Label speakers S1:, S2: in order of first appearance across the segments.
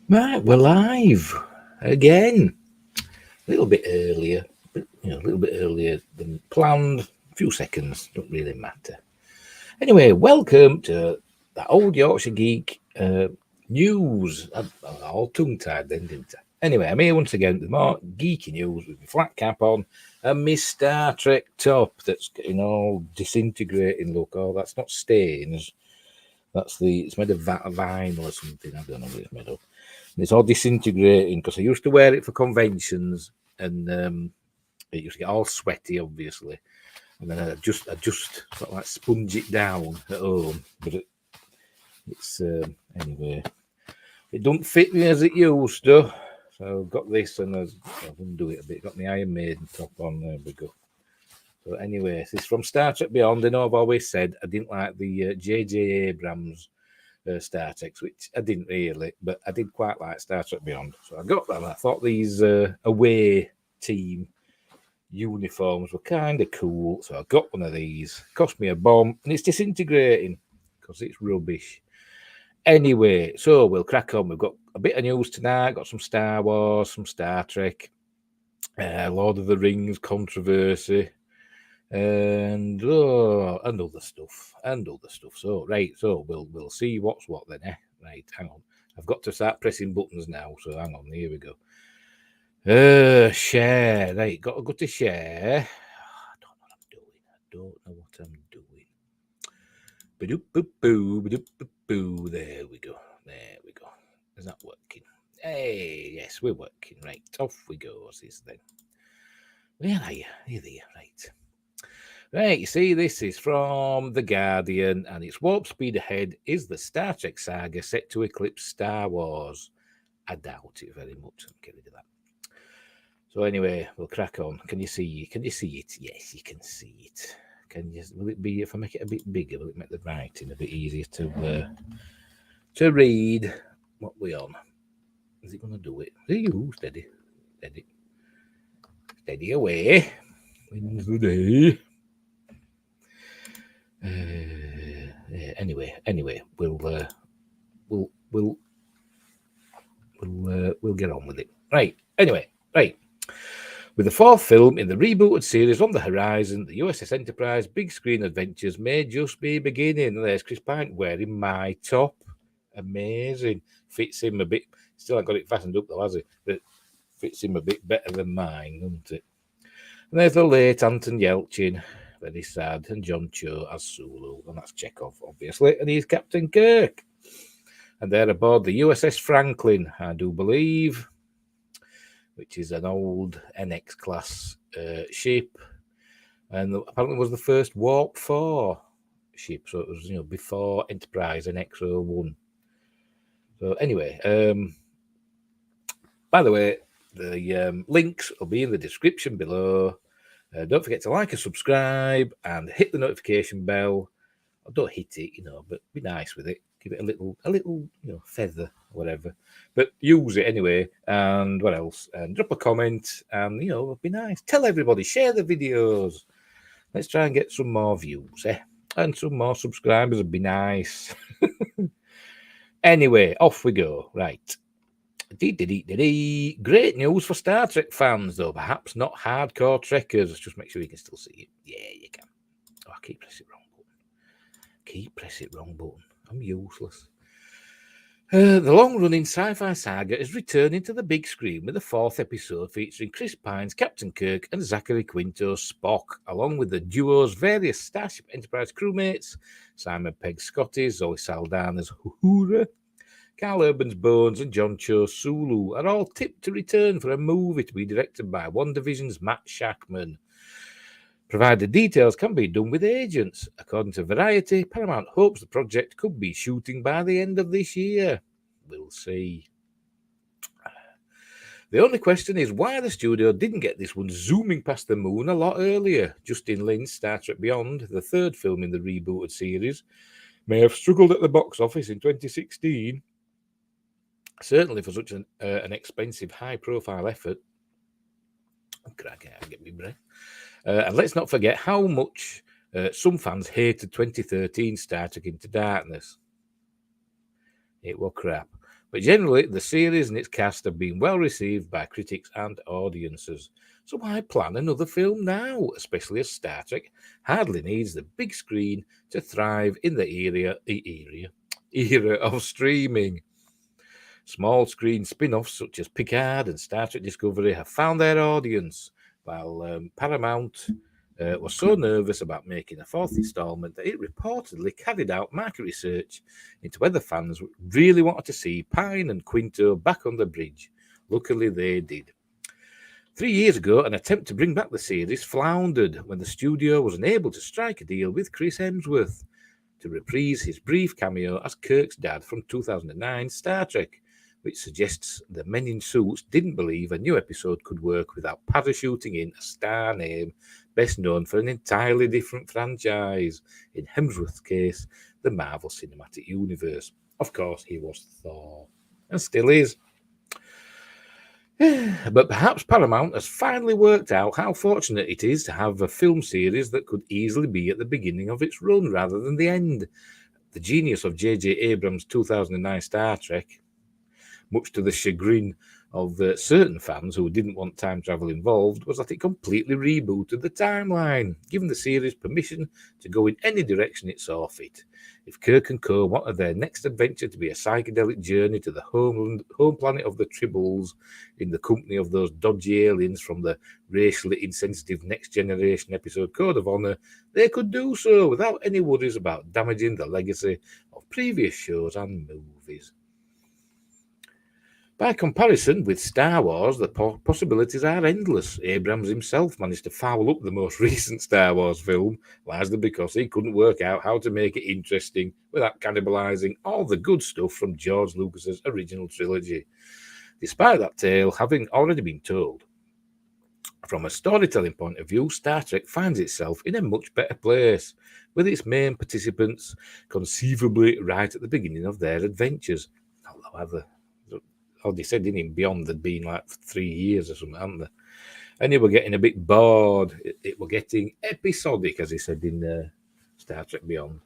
S1: Right, we're live again. A little bit earlier, but a little bit earlier than planned. A few seconds, don't really matter. Anyway, welcome to the Old Yorkshire Geek news. I'm all tongue-tied then, didn't I? Anyway, I'm here once again with more geeky news with my flat cap on and my Star Trek top that's getting all disintegrating. Look, oh, that's not stains. It's made of vinyl or something. I don't know what it's made of. And it's all disintegrating because I used to wear it for conventions, and it used to get all sweaty, obviously. And then I just sort of like sponge it down at home, but it's anyway. It don't fit me as it used to. So I've got this, and I've undo it a bit. Got my Iron Maiden top on. There we go. So anyway, this is from Star Trek Beyond. I know I've always said I didn't like the J.J. Abrams Star Trek, which I didn't really, but I did quite like Star Trek Beyond. So I got them. I thought these away team uniforms were kind of cool. So I got one of these. Cost me a bomb, and it's disintegrating because it's rubbish. Anyway, so we'll crack on. We've got a bit of news tonight. Got some Star Wars, some Star Trek, Lord of the Rings controversy, and other stuff. So we'll see what's what then. Right, hang on. I've got to start pressing buttons now. So hang on. Here we go. Share. Right, got to go to share. I don't know what I'm doing. There we go. Is that working? Hey, yes, we're working. Right, off we go. What's this then? Where are you? Here they are. Right. Right, you see, this is from The Guardian, and it's Warp Speed Ahead. Is the Star Trek saga set to eclipse Star Wars? I doubt it very much. I'm getting rid of that. So anyway, we'll crack on. Can you see? Can you see it? Yes, you can see it. Can you? Will it be, if I make it a bit bigger? Will it make the writing a bit easier to read? What we on? Is it going to do it? Steady, steady away. Wins the day. Anyway, we'll get on with it. Right. Anyway, right. With the fourth film in the rebooted series on the horizon, the USS Enterprise big screen adventures may just be beginning. There's Chris Pine wearing my top. Amazing. Fits him a bit. Still ain't got it fastened up though, has he? But fits him a bit better than mine, doesn't it? And there's the late Anton Yelchin. Very sad. And John Cho as Sulu. And that's Chekhov, obviously. And he's Captain Kirk. And they're aboard the USS Franklin, I do believe, which is an old NX class ship, and apparently was the first Warp 4 ship. So it was, before Enterprise and X-01. So anyway, by the way, the links will be in the description below. Don't forget to like and subscribe and hit the notification bell. Or don't hit it, but be nice with it. Give it a little, feather, whatever. But use it anyway. And what else? And drop a comment. And be nice. Tell everybody. Share the videos. Let's try and get some more views, and some more subscribers would be nice. Anyway, off we go. Right. Great news for Star Trek fans, though perhaps not hardcore trekkers. Just make sure you can still see it. Yeah, you can. Oh, I keep pressing wrong button. I'm useless. The long-running sci-fi saga is returning to the big screen with the fourth episode featuring Chris Pine's Captain Kirk and Zachary Quinto's Spock, along with the duo's various Starship Enterprise crewmates, Simon Pegg Scotty's, Zoe Saldana's Uhura, Carl Urban's Bones, and John Cho's Sulu are all tipped to return for a movie to be directed by One Division's Matt Shackman, provided details can be done with agents. According to Variety, Paramount hopes the project could be shooting by the end of this year. We'll see. The only question is why the studio didn't get this one zooming past the moon a lot earlier. Justin Lin's Star Trek Beyond, the third film in the rebooted series, may have struggled at the box office in 2016. Certainly for such an expensive, high-profile effort. I can't get my breath. And let's not forget how much some fans hated 2013 Star Trek Into Darkness. It was crap. But generally, the series and its cast have been well received by critics and audiences. So why plan another film now, especially as Star Trek hardly needs the big screen to thrive in the era of streaming? Small screen spin offs such as Picard and Star Trek Discovery have found their audience, while Paramount was so nervous about making a fourth installment that it reportedly carried out market research into whether fans really wanted to see Pine and Quinto back on the bridge. Luckily, they did. 3 years ago, an attempt to bring back the series floundered when the studio was unable to strike a deal with Chris Hemsworth to reprise his brief cameo as Kirk's dad from 2009 Star Trek, which suggests the men in suits didn't believe a new episode could work without parachuting in a star name best known for an entirely different franchise, in Hemsworth's case, the Marvel Cinematic Universe. Of course, he was Thor, and still is. But perhaps Paramount has finally worked out how fortunate it is to have a film series that could easily be at the beginning of its run rather than the end. The genius of J.J. Abrams' 2009 Star Trek, much to the chagrin of certain fans who didn't want time travel involved, was that it completely rebooted the timeline, giving the series permission to go in any direction it saw fit. If Kirk and co wanted their next adventure to be a psychedelic journey to the home planet of the Tribbles in the company of those dodgy aliens from the racially insensitive Next Generation episode Code of Honor, they could do so without any worries about damaging the legacy of previous shows and movies. By comparison with Star Wars, the possibilities are endless. Abrams himself managed to foul up the most recent Star Wars film, largely because he couldn't work out how to make it interesting without cannibalizing all the good stuff from George Lucas's original trilogy. Despite that tale having already been told, from a storytelling point of view, Star Trek finds itself in a much better place, with its main participants conceivably right at the beginning of their adventures. However, they said, didn't it, beyond had been like 3 years or something, hadn't they? And they were getting a bit bored. It were getting episodic, as he said in Star Trek Beyond.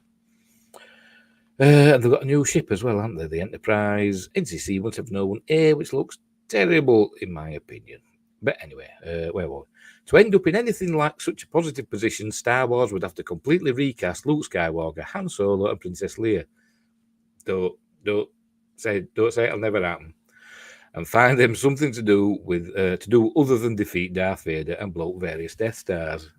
S1: And they've got a new ship as well, haven't they? The Enterprise. NCC must have known A, which looks terrible, in my opinion. But anyway, where were we? To end up in anything like such a positive position, Star Wars would have to completely recast Luke Skywalker, Han Solo, and Princess Leia. Don't say it'll never happen. And find them something to do with other than defeat Darth Vader and blow up various Death Stars.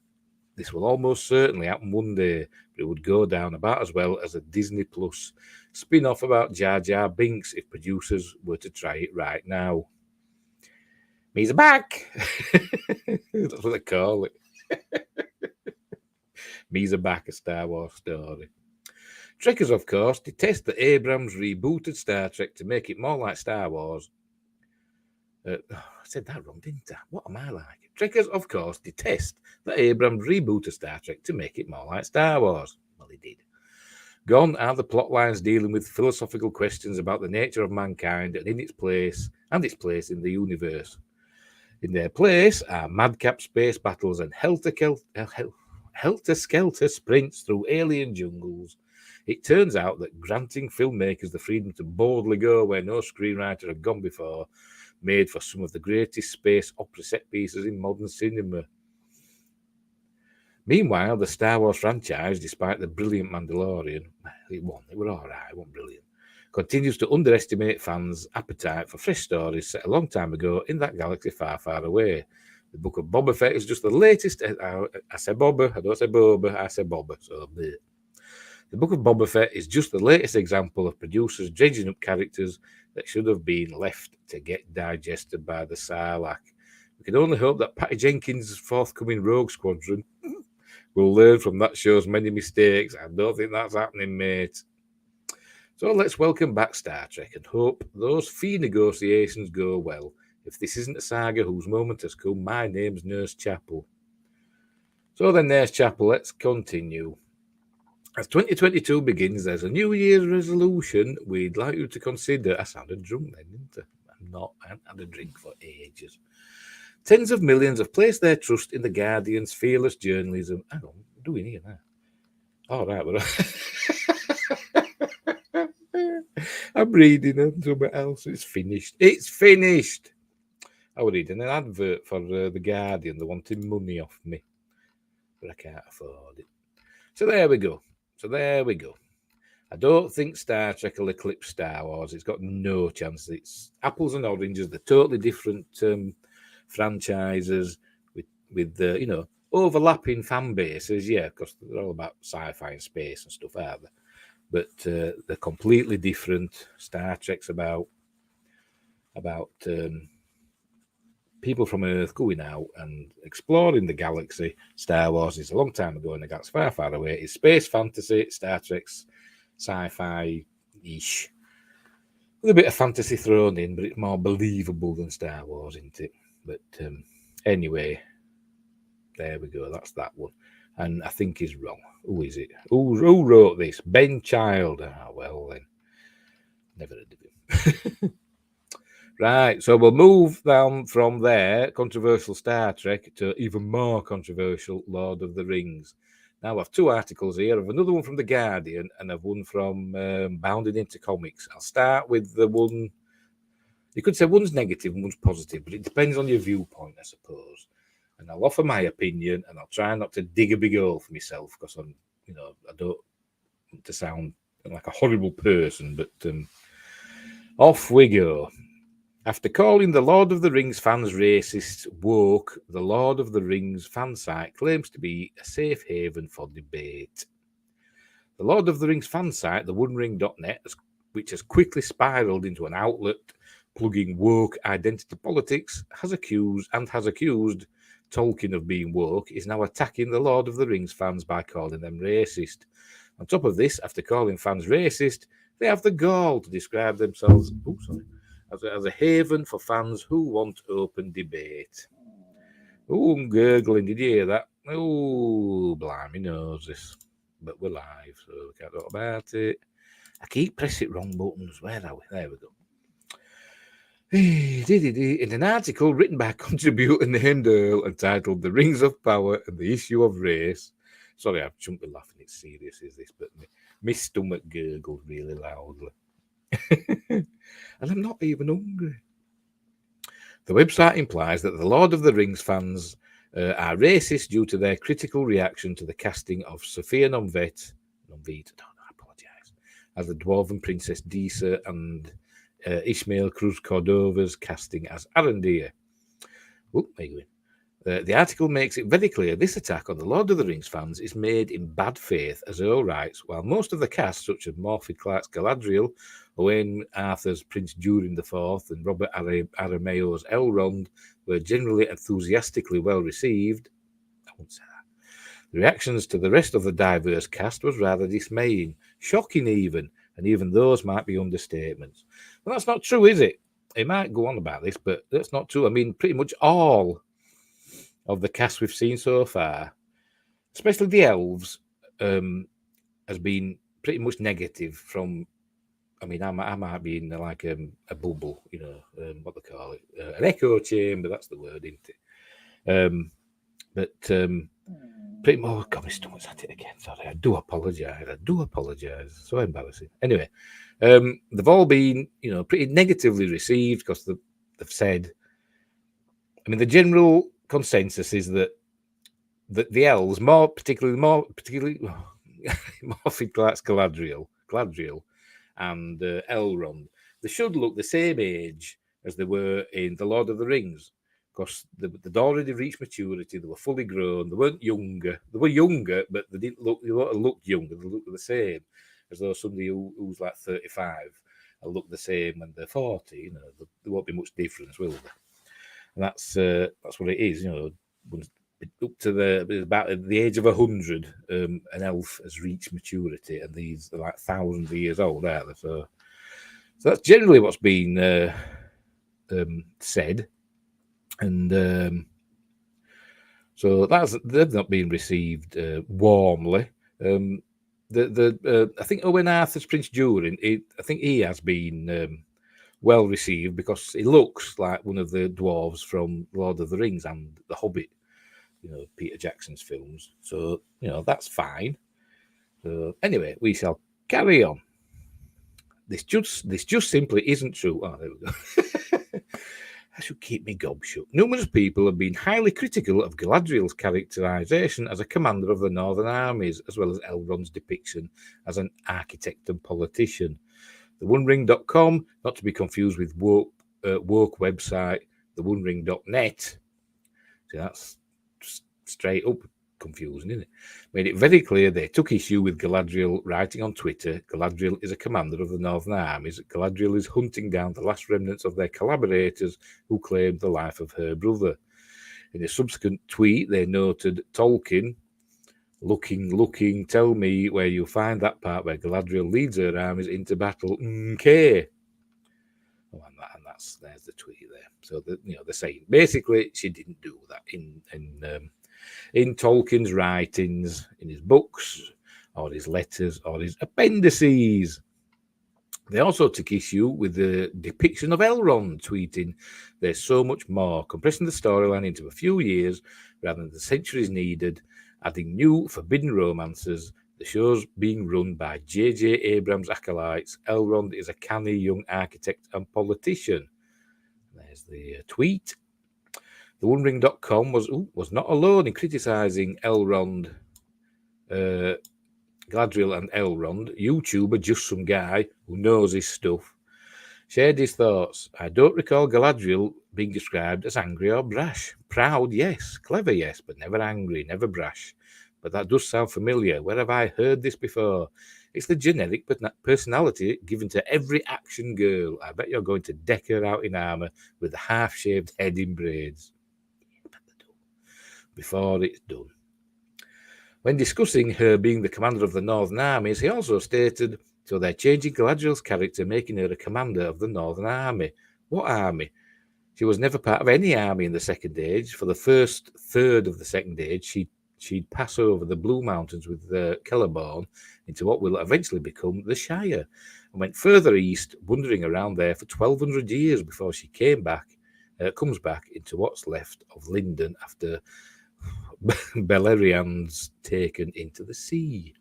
S1: This will almost certainly happen one day, but it would go down about as well as a Disney Plus spin-off about Jar Jar Binks if producers were to try it right now. Me's back! That's what they call it. Me's back, a Star Wars story. Trekkers, of course, detest that Abrams rebooted Star Trek to make it more like Star Wars. I said that wrong, didn't I? What am I like? Trekkers, of course, detest that Abrams rebooted Star Trek to make it more like Star Wars. Well, he did. Gone are the plot lines dealing with philosophical questions about the nature of mankind and its place in the universe. In their place are madcap space battles and helter-skelter sprints through alien jungles. It turns out that granting filmmakers the freedom to boldly go where no screenwriter had gone before made for some of the greatest space opera set pieces in modern cinema. Meanwhile, the Star Wars franchise, despite the brilliant Mandalorian, it were all right, it wasn't brilliant, continues to underestimate fans' appetite for fresh stories set a long time ago in that galaxy far, far away. The Book of Boba Fett is just the latest. I say Boba, I don't say Boba, I say Boba. So bleh. The Book of Boba Fett is just the latest example of producers dredging up characters that should have been left to get digested by the Sarlacc. We can only hope that Patty Jenkins' forthcoming Rogue Squadron will learn from that show's many mistakes. I don't think that's happening, mate. So let's welcome back Star Trek and hope those fee negotiations go well. If this isn't a saga whose moment has come, my name's Nurse Chapel. So then, Nurse Chapel, let's continue. As 2022 begins, there's a New Year's resolution we'd like you to consider. I sounded drunk then, didn't I? I haven't had a drink for ages. Tens of millions have placed their trust in The Guardian's fearless journalism. Hang on, what are we doing here now? All right, I'm reading something else. It's finished. It's finished. I was reading an advert for The Guardian. They're wanting money off me, but I can't afford it. So there we go. I don't think Star Trek will eclipse Star Wars. It's got no chance. It's apples and oranges. They're totally different franchises with overlapping fan bases. Yeah, because they're all about sci-fi and space and stuff, aren't they? But they're completely different. Star Trek's about people from Earth going out and exploring the galaxy. Star Wars is a long time ago in a galaxy far, far away. It's space fantasy. Star Trek's sci-fi-ish. With a bit of fantasy thrown in, but it's more believable than Star Wars, isn't it? But anyway, there we go. That's that one. And I think he's wrong. Who is it? Who wrote this? Ben Child. Ah, well then. Never heard of him. Right, so we'll move down from there, controversial Star Trek, to even more controversial Lord of the Rings. Now, I've two articles here. I've another one from The Guardian, and I've one from Bounded Into Comics. I'll start with the one, you could say one's negative and one's positive, but it depends on your viewpoint, I suppose. And I'll offer my opinion, and I'll try not to dig a big hole for myself, because I don't want to sound like a horrible person, but off we go. After calling the Lord of the Rings fans racist, woke, the Lord of the Rings fan site claims to be a safe haven for debate. The Lord of the Rings fan site, theonering.net, which has quickly spiraled into an outlet plugging woke identity politics, has accused Tolkien of being woke, is now attacking the Lord of the Rings fans by calling them racist. On top of this, after calling fans racist, they have the gall to describe themselves as a haven for fans who want open debate. Oh, I'm gurgling. Did you hear that? Oh, blimey noses. But we're live, so we can't talk about it. I keep pressing wrong buttons. Where are we? There we go. In an article written by a contributor named Earl and titled The Rings of Power and the Issue of Race. Sorry, I've jumped and laughing. It's serious, is this? But my stomach gurgled really loudly. And I'm not even hungry. The website implies that the Lord of the Rings fans are racist due to their critical reaction to the casting of Sophia Nomvete, I apologise, as the Dwarven Princess Disa and Ishmael Cruz Cordova's casting as Arondir. The article makes it very clear this attack on the Lord of the Rings fans is made in bad faith, as Earl writes, while most of the cast, such as Morphy Clark's Galadriel, Owain Arthur's Prince Durin IV, and Robert Arameo's Elrond, were generally enthusiastically well received. I won't say that. The reactions to the rest of the diverse cast was rather dismaying, shocking even, and even those might be understatements. Well, that's not true, is it? It might go on about this, but that's not true. I mean, pretty much all of the cast we've seen so far, especially the elves, has been pretty much negative from. I mean, I might be in like a bubble, what they call it, an echo chamber. That's the word, isn't it? But pretty much. God, my stomach's at it again. Sorry, I do apologise. So embarrassing. Anyway, they've all been, pretty negatively received because they've said. I mean, the general consensus is that the elves, more particularly Morphy Clark's Galadriel, and Elrond, they should look the same age as they were in The Lord of the Rings, because they'd already reached maturity. They were fully grown. They weren't younger. They were younger, but they didn't look. They looked younger. They looked the same, as though somebody who's like 35 will look the same when they're 40. There won't be much difference, will there? And that's what it is. Up to about the age of 100, an elf has reached maturity, and these are like thousands of years old, aren't they? So that's generally what's been said, and so they've not been received warmly. I think Owain Arthur's Prince Durin, I think he has been well received because he looks like one of the dwarves from Lord of the Rings and The Hobbit, Peter Jackson's films. So, that's fine. So, anyway, we shall carry on. This just simply isn't true. Oh, there we go. I should keep me gob shut. Numerous people have been highly critical of Galadriel's characterisation as a commander of the Northern armies, as well as Elrond's depiction as an architect and politician. TheOneRing.com, not to be confused with woke website, TheOneRing.net. See, that's straight up confusing, isn't it? Made it very clear they took issue with Galadriel writing on Twitter, Galadriel is a commander of the Northern armies. Galadriel is hunting down the last remnants of their collaborators who claimed the life of her brother. In a subsequent tweet, they noted Tolkien, looking, tell me where you'll find that part where Galadriel leads her armies into battle. Okay. Oh, and there's the tweet there. So they're saying basically she didn't do that in Tolkien's writings, in his books, or his letters, or his appendices. They also took issue with the depiction of Elrond, tweeting, there's so much more, compressing the storyline into a few years rather than the centuries needed, adding new forbidden romances. The show's being run by J.J. Abrams' acolytes. Elrond is a canny young architect and politician. There's the tweet. TheOneRing.com was not alone in criticising Elrond, Galadriel and Elrond. YouTuber Just Some Guy who knows his stuff shared his thoughts. I don't recall Galadriel being described as angry or brash. Proud, yes. Clever, yes, but never angry, never brash. But that does sound familiar. Where have I heard this before? It's the generic personality given to every action girl. I bet you're going to deck her out in armour with a half-shaved head in braids. Before it's done. When discussing her being the commander of the Northern armies, he also stated, so they're changing Galadriel's character, making her a commander of the Northern army. What army? She was never part of any army in the Second Age. For the first third of the Second Age, she'd pass over the Blue Mountains with Celeborn into what will eventually become the Shire, and went further east, wandering around there for 1,200 years before she comes back into what's left of Lindon after Beleriand's taken into the sea.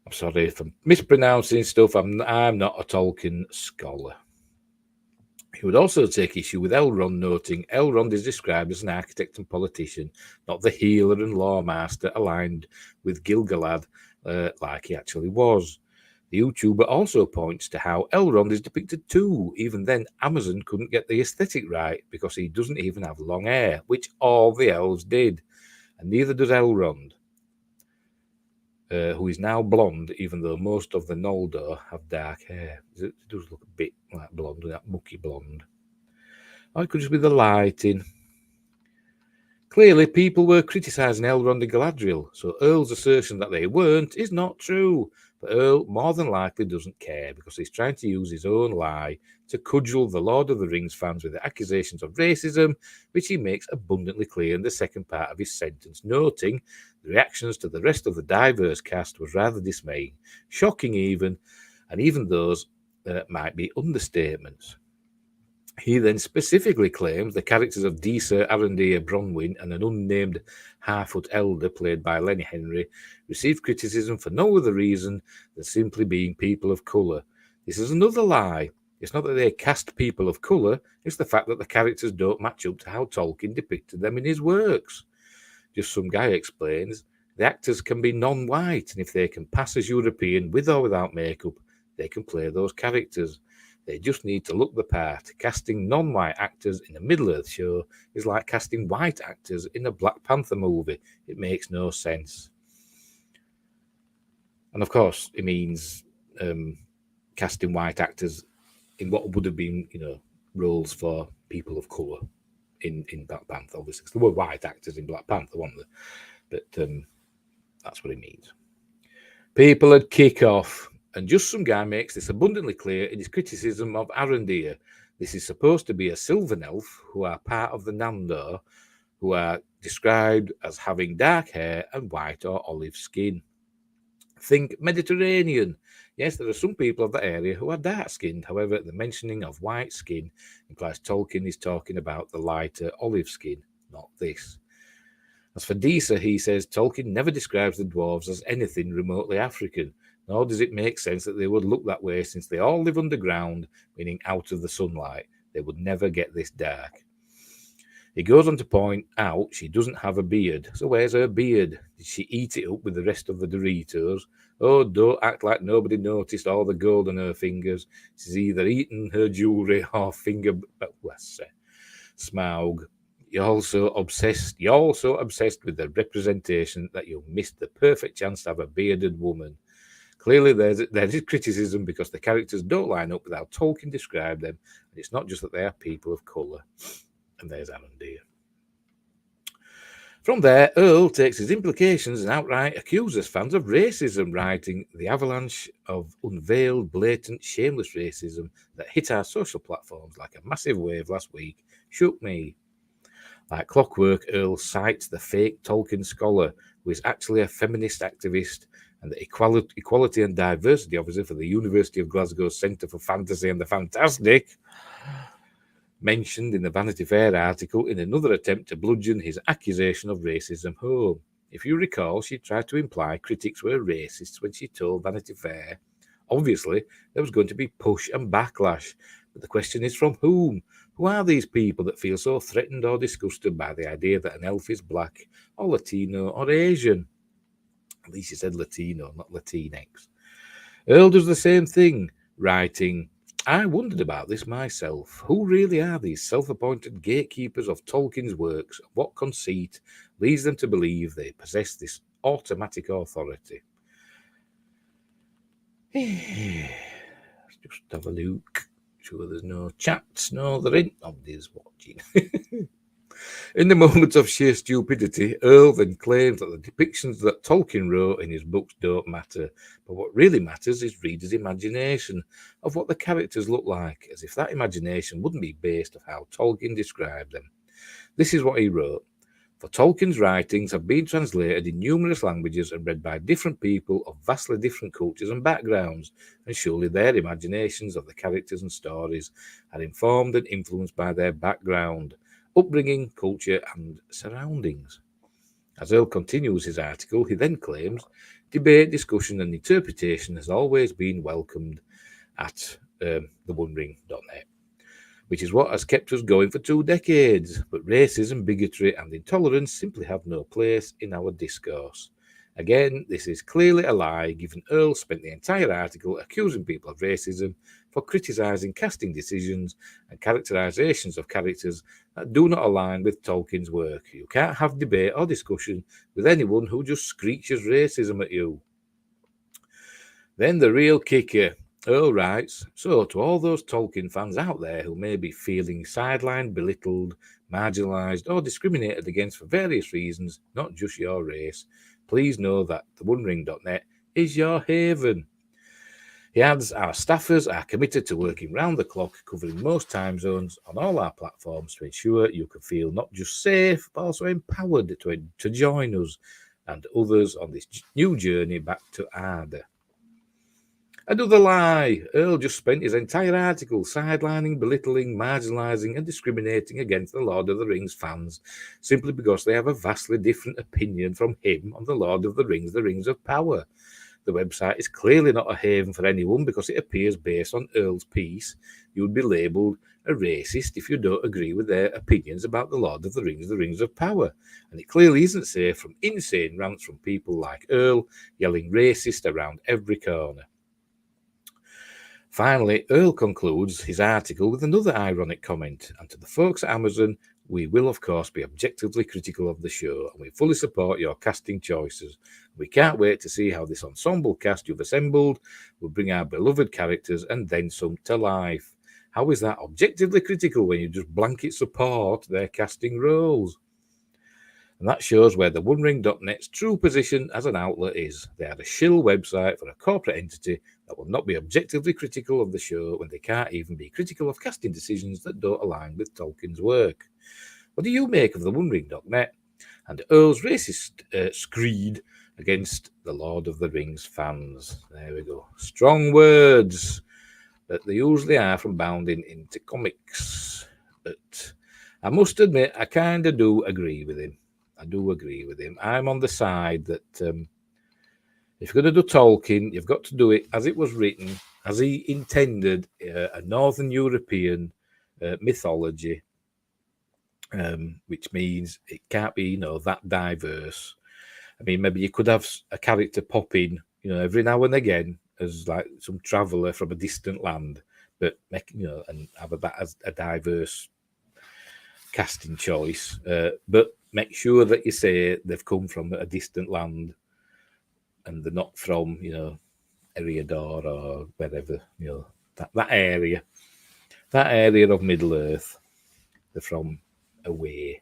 S1: I'm sorry if I'm mispronouncing stuff. I'm not a Tolkien scholar. He would also take issue with Elrond, noting Elrond is described as an architect and politician, not the healer and lawmaster aligned with Gil-galad like he actually was. The YouTuber also points to how Elrond is depicted too. Even then, Amazon couldn't get the aesthetic right because he doesn't even have long hair, which all the elves did. And neither does Elrond, who is now blonde, even though most of the Noldor have dark hair. It does look a bit like blonde, that mucky blonde. Or it could just be the lighting. Clearly, people were criticising Elrond and Galadriel, so Earl's assertion that they weren't is not true. But Earl more than likely doesn't care because he's trying to use his own lie to cudgel the Lord of the Rings fans with the accusations of racism, which he makes abundantly clear in the second part of his sentence, noting the reactions to the rest of the diverse cast was rather dismaying, shocking even, and even those might be understatements. He then specifically claims the characters of Disa, Arondir, Bronwyn, and an unnamed Harfoot elder played by Lenny Henry received criticism for no other reason than simply being people of colour. This is another lie. It's not that they cast people of colour, it's the fact that the characters don't match up to how Tolkien depicted them in his works. Just Some Guy explains, the actors can be non-white, and if they can pass as European with or without makeup, they can play those characters. They just need to look the part. Casting non-white actors in a Middle-earth show is like casting white actors in a Black Panther movie. It makes no sense. And of course, it means casting white actors in what would have been, roles for people of colour in Black Panther, obviously. Because there were white actors in Black Panther, weren't there? But that's what it means. People would kick off. And Just Some Guy makes this abundantly clear in his criticism of Arondir. This is supposed to be a Sylvan elf who are part of the Nandor, who are described as having dark hair and white or olive skin. Think Mediterranean. Yes, there are some people of that area who are dark-skinned. However, the mentioning of white skin implies Tolkien is talking about the lighter olive skin, not this. As for Disa, he says Tolkien never describes the dwarves as anything remotely African. nor does it make sense that they would look that way since they all live underground, meaning out of the sunlight. They would never get this dark. He goes on to point out she doesn't have a beard. So where's her beard? Did she eat it up with the rest of the Doritos? Oh, don't act like nobody noticed all the gold on her fingers. She's either eaten her jewellery or Smaug. You're so obsessed with the representation that you missed the perfect chance to have a bearded woman. Clearly, there is criticism because the characters don't line up with how Tolkien described them, and it's not just that they are people of colour. And there's Alan. From there, Earl takes his implications and outright accuses fans of racism, writing, "The avalanche of unveiled, blatant, shameless racism that hit our social platforms like a massive wave last week shook me." Like clockwork, Earl cites the fake Tolkien scholar, who is actually a feminist activist and the Equality and Diversity Officer for the University of Glasgow's Centre for Fantasy and the Fantastic, mentioned in the Vanity Fair article in another attempt to bludgeon his accusation of racism home. If you recall, she tried to imply critics were racists when she told Vanity Fair. Obviously, there was going to be push and backlash, but the question is from whom? Who are these people that feel so threatened or disgusted by the idea that an elf is black, or Latino, or Asian? At least she said Latino, not Latinx. Earl does the same thing, writing, "I wondered about this myself. Who really are these self-appointed gatekeepers of Tolkien's works? What conceit leads them to believe they possess this automatic authority?" Let's just have a look. Sure there's no chats. No, there ain't. Nobody's watching. In the moment of sheer stupidity, Earl then claims that the depictions that Tolkien wrote in his books don't matter, but what really matters is readers' imagination of what the characters look like, as if that imagination wouldn't be based on how Tolkien described them. This is what he wrote. "For Tolkien's writings have been translated in numerous languages and read by different people of vastly different cultures and backgrounds, and surely their imaginations of the characters and stories are informed and influenced by their background, upbringing, culture, and surroundings." As Earl continues his article, he then claims, "Debate, discussion, and interpretation has always been welcomed at thewondering.net, which is what has kept us going for 2 decades. But racism, bigotry, and intolerance simply have no place in our discourse." Again, this is clearly a lie, given Earl spent the entire article accusing people of racism for criticising casting decisions and characterizations of characters that do not align with Tolkien's work. You can't have debate or discussion with anyone who just screeches racism at you. Then the real kicker. Earl writes, "So to all those Tolkien fans out there who may be feeling sidelined, belittled, marginalised, or discriminated against for various reasons, not just your race, please know that thewondering.net is your haven." He adds, "Our staffers are committed to working round the clock, covering most time zones on all our platforms to ensure you can feel not just safe, but also empowered to join us and others on this new journey back to Arda." Another lie. Earl just spent his entire article sidelining, belittling, marginalising, and discriminating against the Lord of the Rings fans simply because they have a vastly different opinion from him on the Lord of the Rings of Power. The website is clearly not a haven for anyone because it appears based on Earl's piece. You would be labelled a racist if you don't agree with their opinions about the Lord of the Rings of Power. And it clearly isn't safe from insane rants from people like Earl yelling racist around every corner. Finally, Earl concludes his article with another ironic comment, and to the folks at Amazon, "We will of course be objectively critical of the show, and we fully support your casting choices. We can't wait to see how this ensemble cast you've assembled will bring our beloved characters and then some to life." How is that objectively critical when you just blanket support their casting roles? And that shows where the thewondering.net's true position as an outlet is. They are a shill website for a corporate entity that will not be objectively critical of the show when they can't even be critical of casting decisions that don't align with Tolkien's work. What do you make of thewondering.net and Earl's racist screed against the Lord of the Rings fans? There we go. Strong words that they usually are from bounding into comics. But I must admit, I kind of do agree with him. I do agree with him. I'm on the side that If you're going to do Tolkien, you've got to do it as it was written, as he intended, a Northern European mythology, which means it can't be, that diverse. I mean, maybe you could have a character pop in, every now and again as like some traveller from a distant land, but and have that as a diverse casting choice. But make sure that you say they've come from a distant land and they're not from, Eriador or wherever, that area of Middle Earth. They're from away.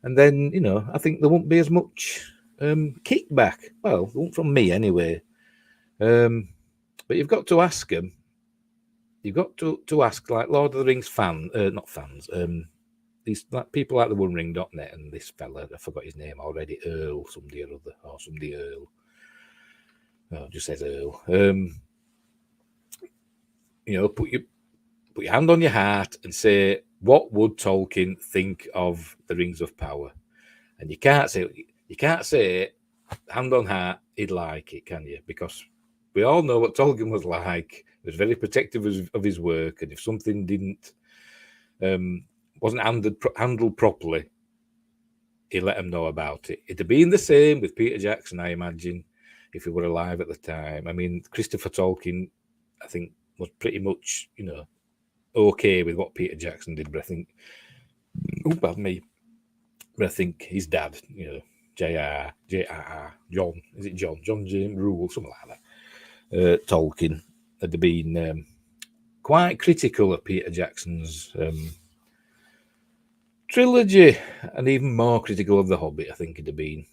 S1: And then, I think there won't be as much kickback. Well, there won't from me anyway. But you've got to ask them. You've got to ask, like, Lord of the Rings not fans, these people like the OneRing.net and this fella, I forgot his name already, Earl, somebody or other, or somebody Earl. No, it just says Earl. Put your hand on your heart and say, what would Tolkien think of the Rings of Power? And you can't say hand on heart, he'd like it, can you? Because we all know what Tolkien was like. He was very protective of his work, and if something wasn't handled properly, he let them know about it. It'd have been the same with Peter Jackson, I imagine, if he were alive at the time. I mean, Christopher Tolkien, I think, was pretty much, okay with what Peter Jackson did, but I think, pardon me, but I think his dad, J.R.R. John, is it John James Rule, something like that, Tolkien, had been quite critical of Peter Jackson's trilogy, and even more critical of The Hobbit, I think it'd have been.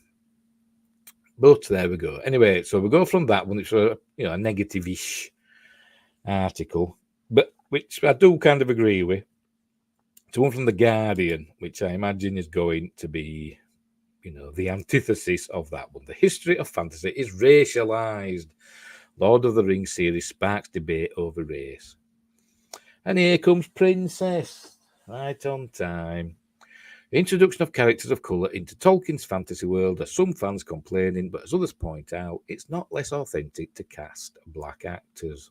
S1: But there we go. Anyway, so we go from that one, it's a negative-ish article, but which I do kind of agree with, to one from The Guardian, which I imagine is going to be, the antithesis of that one. The history of fantasy is racialized. Lord of the Rings series sparks debate over race. And here comes Princess, right on time. The introduction of characters of colour into Tolkien's fantasy world has some fans complaining, but as others point out, it's not less authentic to cast black actors.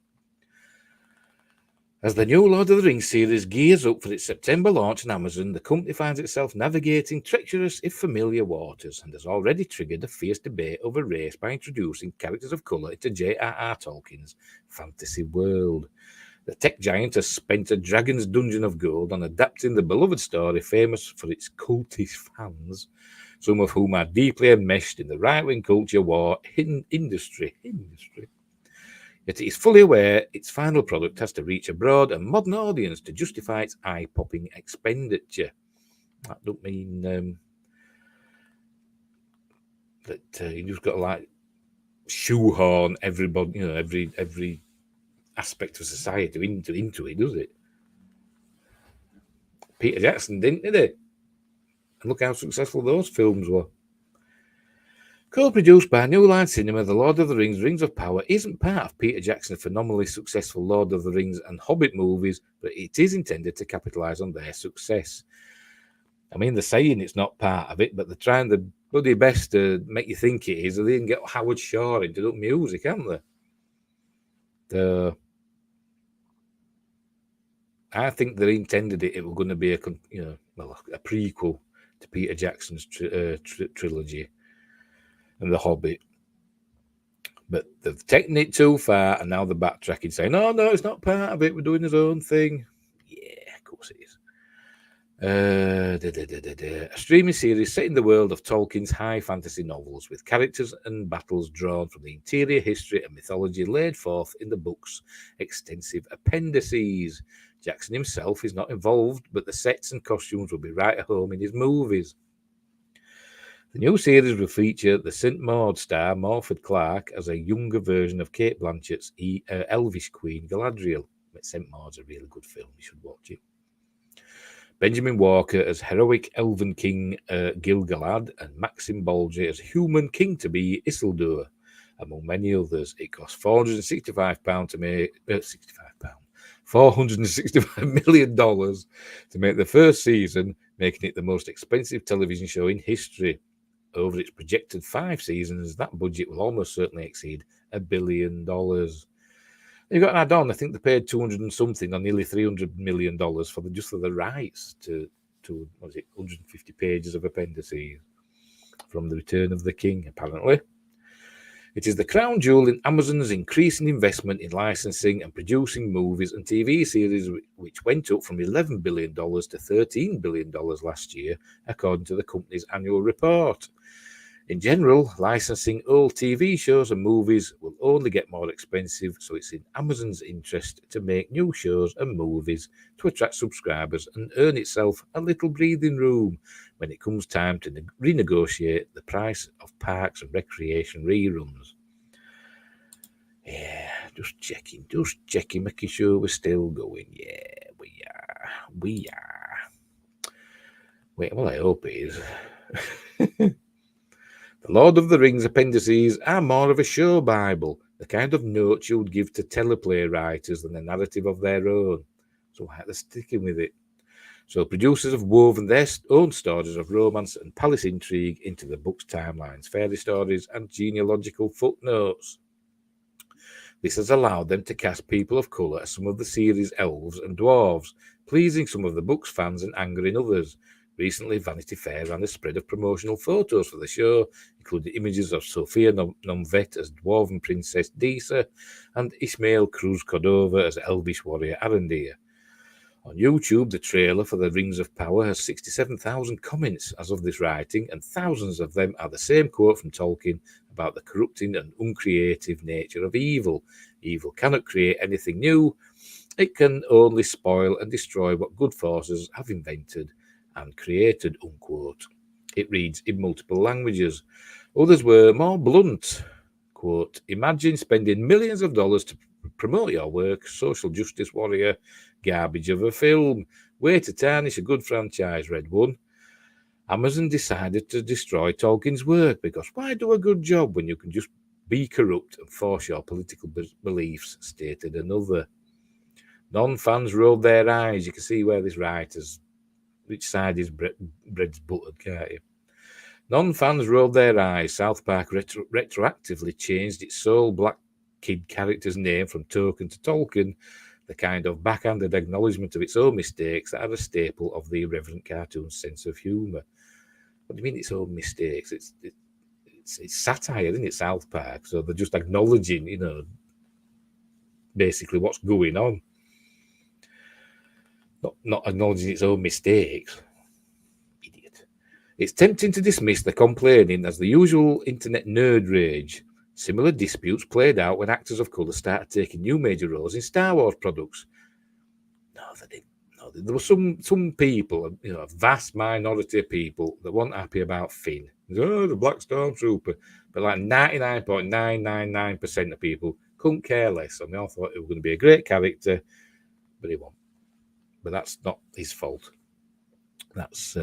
S1: As the new Lord of the Rings series gears up for its September launch on Amazon, the company finds itself navigating treacherous, if familiar, waters and has already triggered a fierce debate over race by introducing characters of colour into J.R.R. Tolkien's fantasy world. The tech giant has spent a dragon's dungeon of gold on adapting the beloved story famous for its cultish fans, some of whom are deeply enmeshed in the right-wing culture war industry. Yet it is fully aware its final product has to reach a broad and modern audience to justify its eye-popping expenditure. That don't mean that you just got to like shoehorn everybody, every aspect of society into it, does it? Peter Jackson didn't, did he? And look how successful those films were. Co-produced by New Line Cinema, The Lord of the Rings, Rings of Power isn't part of Peter Jackson's phenomenally successful Lord of the Rings and Hobbit movies, but it is intended to capitalise on their success. I mean, they're saying it's not part of it, but they're trying their bloody best to make you think it is, or they can get Howard Shaw into the music, haven't they? I think they intended it was going to be a prequel to Peter Jackson's trilogy and The Hobbit. But they've taken it too far, and now they're backtracking, saying, no, it's not part of it, we're doing his own thing. Yeah, of course it is. A streaming series set in the world of Tolkien's high fantasy novels, with characters and battles drawn from the interior history and mythology laid forth in the book's extensive appendices. Jackson himself is not involved, but the sets and costumes will be right at home in his movies. The new series will feature the St. Maud star Morfydd Clark as a younger version of Cate Blanchett's Elvish Queen Galadriel. St. Maud's a really good film, you should watch it. Benjamin Walker as heroic elven king Gil-galad, and Maxim Baldry as human king-to-be Isildur, among many others. It cost £465 to make $465 million to make the first season, making it the most expensive television show in history. over its projected 5 seasons, that budget will almost certainly exceed $1 billion. You've got to add on, I think they paid 200 and something, or nearly $300 million for the rights to 150 pages of appendices from The Return of the King, apparently. It is the crown jewel in Amazon's increasing investment in licensing and producing movies and TV series, which went up from $11 billion to $13 billion last year, according to the company's annual report. In general, licensing old TV shows and movies will only get more expensive, so it's in Amazon's interest to make new shows and movies to attract subscribers and earn itself a little breathing room when it comes time to renegotiate the price of parks and recreation reruns. Yeah, just checking, making sure we're still going. Yeah, we are. Wait, well, I hope it is. The Lord of the Rings appendices are more of a show Bible, the kind of notes you would give to teleplay writers than a narrative of their own. So they're sticking with it. So producers have woven their own stories of romance and palace intrigue into the book's timelines, fairy stories, and genealogical footnotes. This has allowed them to cast people of colour as some of the series' elves and dwarves, pleasing some of the book's fans and angering others. Recently, Vanity Fair ran a spread of promotional photos for the show, including images of Sophia Nomvet as Dwarven Princess Disa and Ismael Cruz Cordova as Elvish warrior Arendir. On YouTube, the trailer for The Rings of Power has 67,000 comments as of this writing, and thousands of them are the same quote from Tolkien about the corrupting and uncreative nature of evil. Evil cannot create anything new. It can only spoil and destroy what good forces have invented and created, unquote. It reads in multiple languages. Others were more blunt. Quote, imagine spending millions of dollars to promote your work, social justice warrior, garbage of a film, way to tarnish a good franchise, read one. Amazon decided to destroy Tolkien's work because why do a good job when you can just be corrupt and force your political beliefs, stated another. Non-fans rolled their eyes. You can see where this writer's, which side is bread's buttered, can't you? Non-fans rolled their eyes. South Park retroactively changed its sole black kid character's name from Token to Tolkien, the kind of backhanded acknowledgement of its own mistakes that are a staple of the irreverent cartoon's sense of humour. What do you mean its own mistakes? It's satire, isn't it, South Park? So they're just acknowledging, basically what's going on. Not acknowledging its own mistakes. Idiot. It's tempting to dismiss the complaining as the usual internet nerd rage. Similar disputes played out when actors of colour started taking new major roles in Star Wars products. No, they didn't. No, there were some people, a vast minority of people that weren't happy about Finn. Oh, the Black Stormtrooper. But like 99.999% of people couldn't care less. And they all thought it was going to be a great character, but he won't. But that's not his fault. That's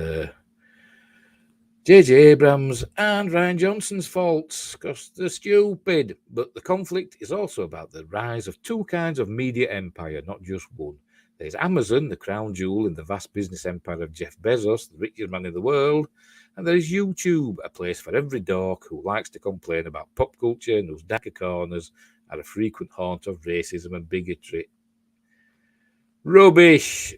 S1: J.J. Abrams and Ryan Johnson's faults, because they're stupid. But the conflict is also about the rise of two kinds of media empire, not just one. There's Amazon, the crown jewel in the vast business empire of Jeff Bezos, the richest man in the world. And there is YouTube, a place for every dork who likes to complain about pop culture and whose darker corners are a frequent haunt of racism and bigotry. Rubbish.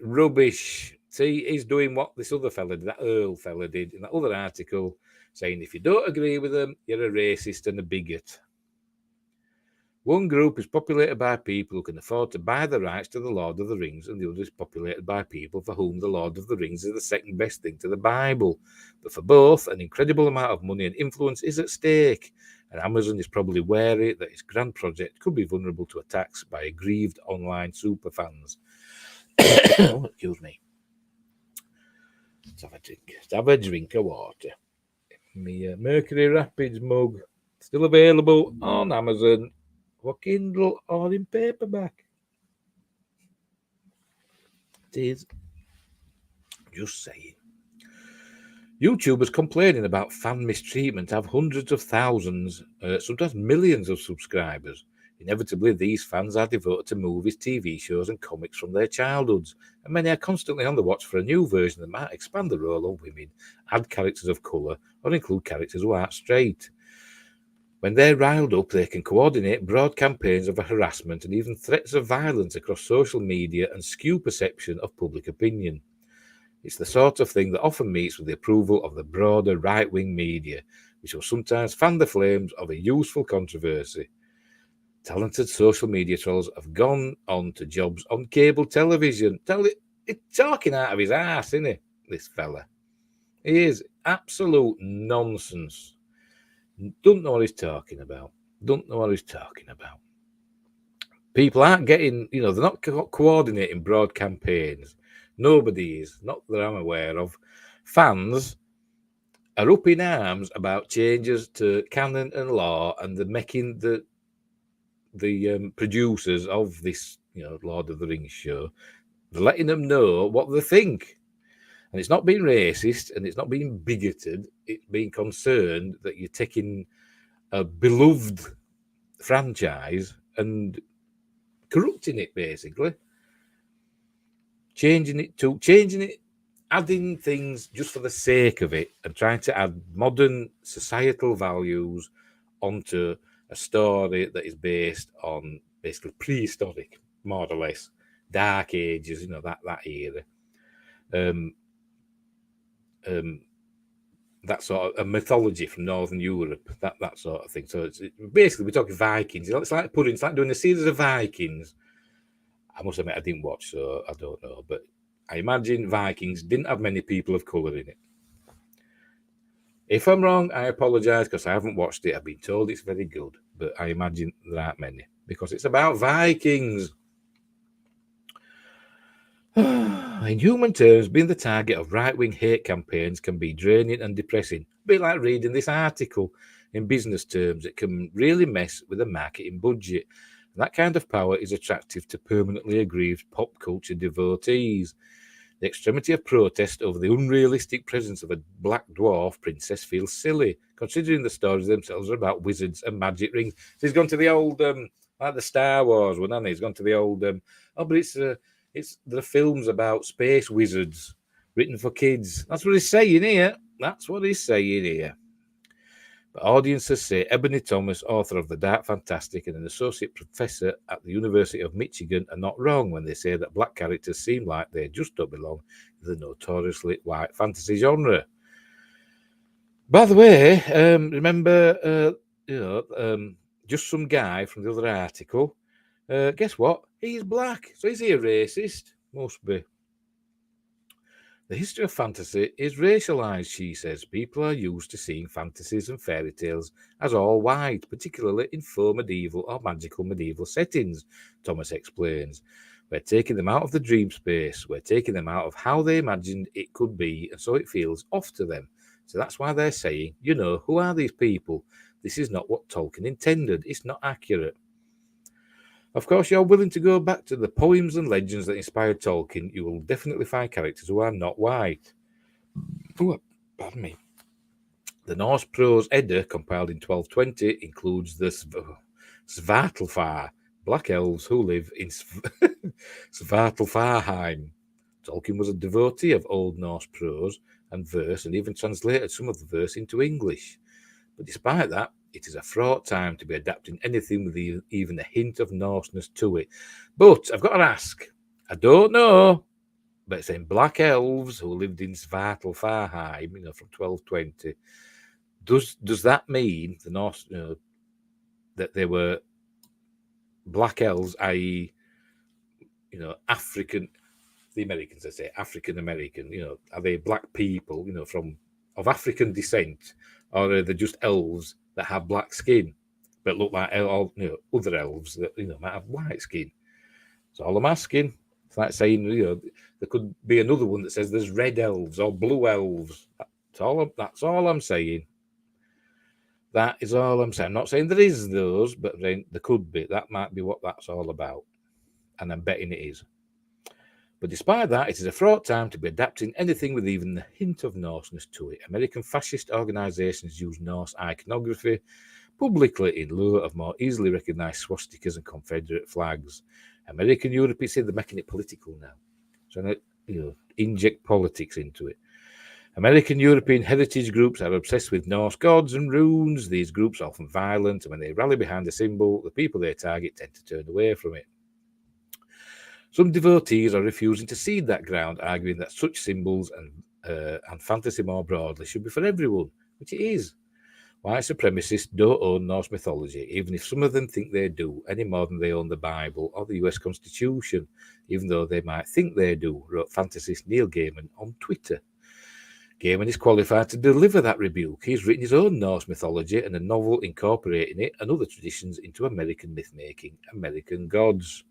S1: See, he's doing what this other fella did, that Earl fella did in that other article, saying if you don't agree with them, you're a racist and a bigot. One group is populated by people who can afford to buy the rights to the Lord of the Rings, and the other is populated by people for whom the Lord of the Rings is the second best thing to the Bible. But for both, an incredible amount of money and influence is at stake, and Amazon is probably wary that its grand project could be vulnerable to attacks by aggrieved online superfans. Excuse me. Let's have a drink of water. My Mercury Rapids mug, still available on Amazon for Kindle or in paperback. It is. Just saying. YouTubers complaining about fan mistreatment have hundreds of thousands, sometimes millions of subscribers. Inevitably, these fans are devoted to movies, TV shows, and comics from their childhoods, and many are constantly on the watch for a new version that might expand the role of women, add characters of colour, or include characters who aren't straight. When they're riled up, they can coordinate broad campaigns of harassment and even threats of violence across social media and skew perception of public opinion. It's the sort of thing that often meets with the approval of the broader right-wing media, which will sometimes fan the flames of a useful controversy. Talented social media trolls have gone on to jobs on cable television. He's talking out of his ass, isn't he, this fella? He is absolute nonsense. Don't know what he's talking about. People aren't getting, they're not coordinating broad campaigns. Nobody is, not that I'm aware of. Fans are up in arms about changes to canon and law, and they're making the producers of this, Lord of the Rings show, they're letting them know what they think. And it's not being racist and it's not being bigoted. It's being concerned that you're taking a beloved franchise and corrupting it, basically. Changing it, adding things just for the sake of it, and trying to add modern societal values onto a story that is based on basically prehistoric, more or less, dark ages, that era. That sort of a mythology from Northern Europe, that sort of thing. So it's basically, we're talking Vikings. It's like doing a series of Vikings. I must admit, I didn't watch, so I don't know. But I imagine Vikings didn't have many people of colour in it. If I'm wrong, I apologise because I haven't watched it. I've been told it's very good, but I imagine there aren't many because it's about Vikings. In human terms, being the target of right-wing hate campaigns can be draining and depressing. A bit like reading this article. In business terms, it can really mess with the marketing budget. And that kind of power is attractive to permanently aggrieved pop culture devotees. The extremity of protest over the unrealistic presence of a black dwarf princess feels silly, considering the stories themselves are about wizards and magic rings. So he's gone to the old, like the Star Wars one, hasn't he? He's gone to the old, but it's the films about space wizards written for kids. That's what he's saying here. But audiences say Ebony Thomas, author of The Dark Fantastic and an associate professor at the University of Michigan, are not wrong when they say that black characters seem like they just don't belong in the notoriously white fantasy genre. By the way, remember, just some guy from the other article. Guess what? He's black. So is he a racist? Must be. The history of fantasy is racialized, she says. People are used to seeing fantasies and fairy tales as all white, particularly in faux medieval or magical medieval settings, Thomas explains. We're taking them out of the dream space. We're taking them out of how they imagined it could be, and so it feels off to them. So that's why they're saying, who are these people? This is not what Tolkien intended. It's not accurate. Of course, you're willing to go back to the poems and legends that inspired Tolkien, you will definitely find characters who are not white. Oh, pardon me. The Norse prose Edda, compiled in 1220, includes the Svartalfar, black elves who live in Svartalfarheim. Tolkien was a devotee of Old Norse prose and verse, and even translated some of the verse into English. But despite that, it is a fraught time to be adapting anything with even a hint of Norseness to it. But I've got to ask, I don't know, but it's saying black elves who lived in Svartalfarheim, from 1220. Does that mean the Norse, that they were black elves, i.e., African? The Americans, I say African American. Are they black people, of African descent, or are they just elves that have black skin, but look like other elves that might have white skin? That's all I'm asking. It's like saying there could be another one that says there's red elves or blue elves. That's all I'm saying. That is all I'm saying. I'm not saying there is those, but there could be. That might be what that's all about, and I'm betting it is. But despite that, it is a fraught time to be adapting anything with even a hint of Norseness to it. American fascist organisations use Norse iconography, publicly in lieu of more easily recognised swastikas and Confederate flags. American Europe, you see, they're making it political now. So, inject politics into it. American European heritage groups are obsessed with Norse gods and runes. These groups are often violent, and when they rally behind a symbol, the people they target tend to turn away from it. Some devotees are refusing to cede that ground, arguing that such symbols and fantasy more broadly should be for everyone, which it is. White supremacists don't own Norse mythology, even if some of them think they do, any more than they own the Bible or the US Constitution, even though they might think they do, wrote fantasist Neil Gaiman on Twitter. Gaiman is qualified to deliver that rebuke. He's written his own Norse mythology and a novel incorporating it and other traditions into American myth-making, American gods.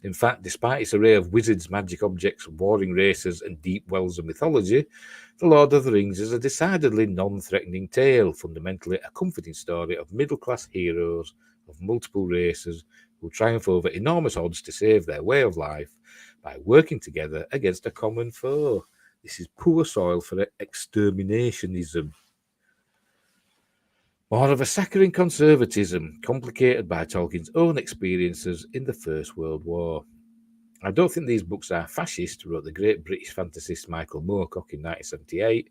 S1: In fact, despite its array of wizards, magic objects, warring races, and deep wells of mythology, The Lord of the Rings is a decidedly non-threatening tale, fundamentally a comforting story of middle-class heroes of multiple races who triumph over enormous odds to save their way of life by working together against a common foe. This is poor soil for exterminationism. More of a saccharine conservatism, complicated by Tolkien's own experiences in the First World War. I don't think these books are fascist, wrote the great British fantasist Michael Moorcock in 1978,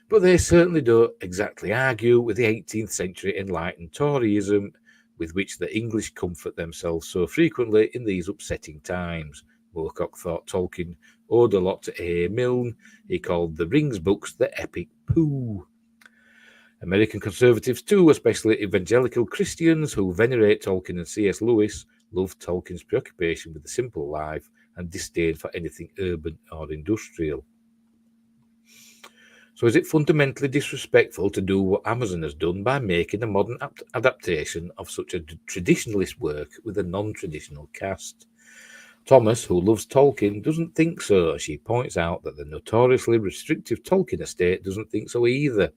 S1: but they certainly don't exactly argue with the 18th century enlightened Toryism with which the English comfort themselves so frequently in these upsetting times. Moorcock thought Tolkien owed a lot to A. Milne. He called the Rings books the epic poo. American conservatives too, especially evangelical Christians who venerate Tolkien and C.S. Lewis, love Tolkien's preoccupation with the simple life and disdain for anything urban or industrial. So is it fundamentally disrespectful to do what Amazon has done by making a modern adaptation of such a traditionalist work with a non-traditional cast? Thomas, who loves Tolkien, doesn't think so. She points out that the notoriously restrictive Tolkien estate doesn't think so either.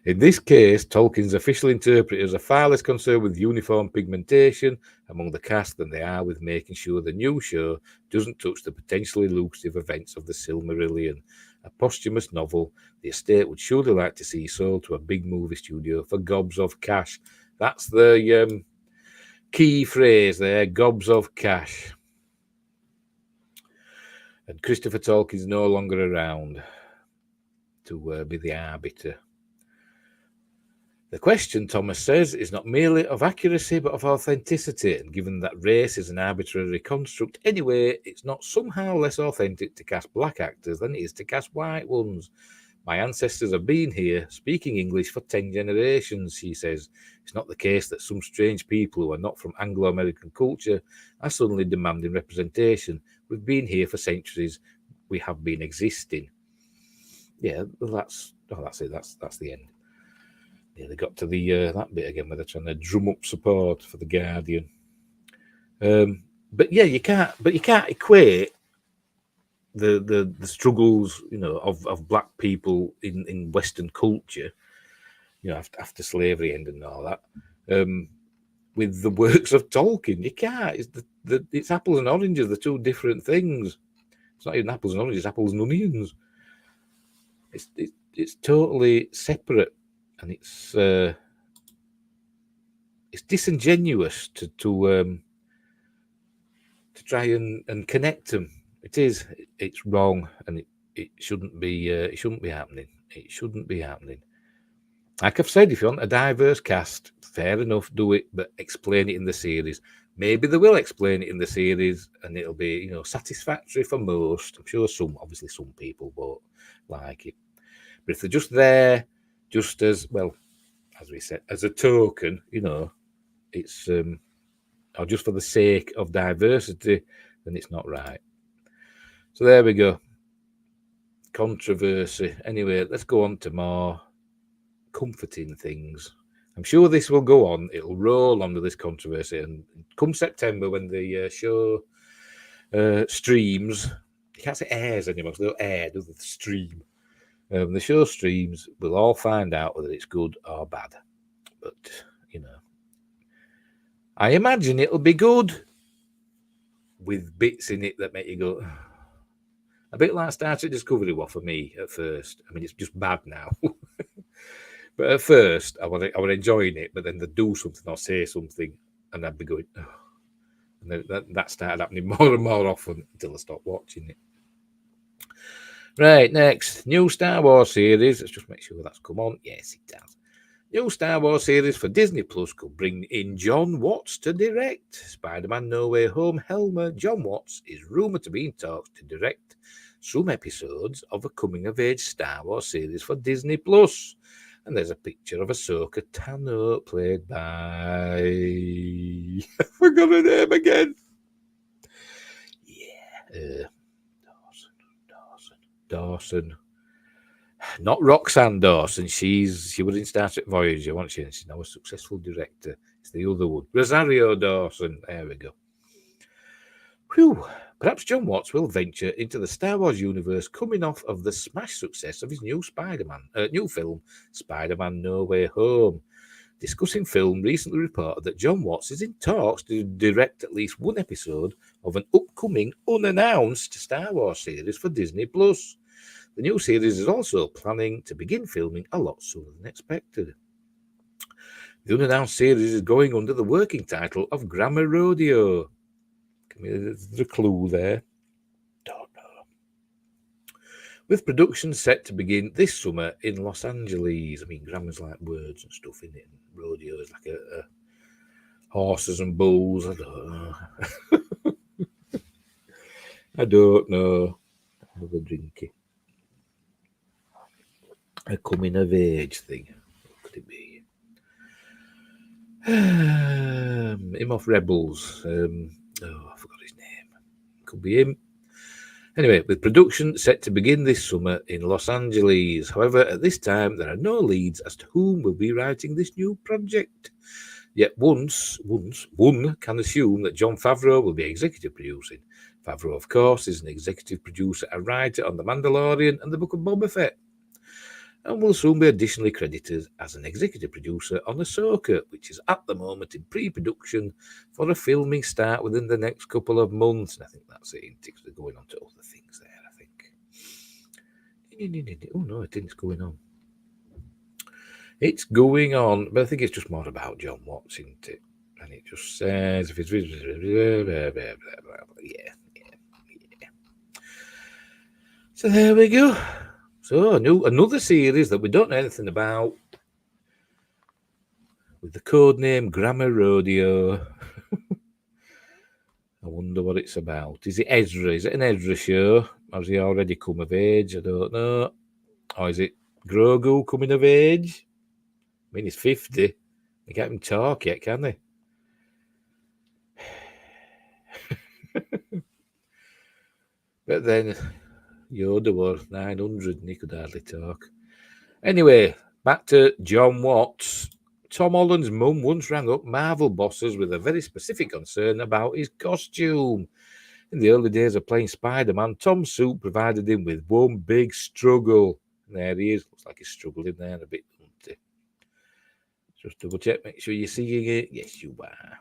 S1: In this case, Tolkien's official interpreters are far less concerned with uniform pigmentation among the cast than they are with making sure the new show doesn't touch the potentially lucrative events of the Silmarillion, a posthumous novel the estate would surely like to see sold to a big movie studio for gobs of cash. That's the key phrase there, gobs of cash. And Christopher Tolkien's no longer around to be the arbiter. The question, Thomas says, is not merely of accuracy but of authenticity, and given that race is an arbitrary construct anyway, it's not somehow less authentic to cast black actors than it is to cast white ones. My ancestors have been here, speaking English for 10 generations, she says. It's not the case that some strange people who are not from Anglo-American culture are suddenly demanding representation. We've been here for centuries. We have been existing. Yeah, that's it. That's the end. Yeah, they got to the that bit again where they're trying to drum up support for the Guardian. But yeah, you can't equate the struggles, of black people in Western culture, after slavery ended and all that, with the works of Tolkien. You can't. It's apples and oranges. They're two different things. It's not even apples and oranges. It's apples and onions. It's totally separate. And it's disingenuous to try and connect them. It's wrong, and it shouldn't be happening. It shouldn't be happening. Like I've said, if you want a diverse cast, fair enough, do it, but explain it in the series. Maybe they will explain it in the series, and it'll be satisfactory for most. I'm sure some people won't like it, but if they're just there, just as well. As we said, as a token, it's or just for the sake of diversity, then it's not right. So there we go. Controversy. Anyway, let's go on to more comforting things. I'm sure this will go on. It'll roll on with this controversy. And come September, when the show streams, you can't say airs anymore, because they'll air, do the stream. The show streams, we'll all find out whether it's good or bad. But, I imagine it'll be good with bits in it that make you go, a bit like Star Trek Discovery was for me at first. I mean, it's just bad now. But at first, I was enjoying it, but then they'd do something or say something, and I'd be going, oh. And then that started happening more and more often until I stopped watching it. Right, next, new Star Wars series. Let's just make sure that's come on. Yes, it does. New Star Wars series for Disney Plus could bring in John Watts to direct. Spider-Man No Way Home helmer John Watts is rumoured to be in talks to direct some episodes of a coming-of-age Star Wars series for Disney Plus. And there's a picture of Ahsoka Tano, played by... I forgot her name again. Yeah. Dawson. Not Roxanne Dawson. She was in Star Trek Voyager, wasn't she? She's now a successful director. It's the other one. Rosario Dawson. There we go. Whew. Perhaps John Watts will venture into the Star Wars universe coming off of the smash success of his new film, Spider-Man No Way Home. Discussing Film recently reported that John Watts is in talks to direct at least one episode of an upcoming unannounced Star Wars series for Disney+. The new series is also planning to begin filming a lot sooner than expected. The unannounced series is going under the working title of Grammar Rodeo. There's a clue there. Don't know. With production set to begin this summer in Los Angeles. I mean, grammar's like words and stuff, isn't it? And rodeo is like a horses and bulls. I don't know. I don't know. Have a drinky. A coming of age thing. What could it be? Him off Rebels. I forgot his name. Could be him. Anyway, with production set to begin this summer in Los Angeles. However, at this time, there are no leads as to whom will be writing this new project. Yet one can assume that Jon Favreau will be executive producing. Favreau, of course, is an executive producer and writer on The Mandalorian and the Book of Boba Fett, and will soon be additionally credited as an executive producer on Ahsoka, which is at the moment in pre-production for a filming start within the next couple of months. And I think that's it. They're going on to other things there, I think. Oh, no, it didn't. It's going on. It's going on, but I think it's just more about John Watts, isn't it? And it just says, if it's... Yeah. So there we go. So, another series that we don't know anything about, with the code name Grammar Rodeo. I wonder what it's about. Is it Ezra? Is it an Ezra show? Or has he already come of age? I don't know. Or is it Grogu coming of age? I mean, he's 50. They can't even talk yet, can they? But then Yoda was 900 and he could hardly talk. Anyway, back to John Watts. Tom Holland's mum once rang up Marvel bosses with a very specific concern about his costume. In the early days of playing Spider-Man, Tom's suit provided him with one big struggle. And there he is. Looks like he's struggling there a bit, doesn't he? Just double check, make sure you're seeing it. Yes, you are.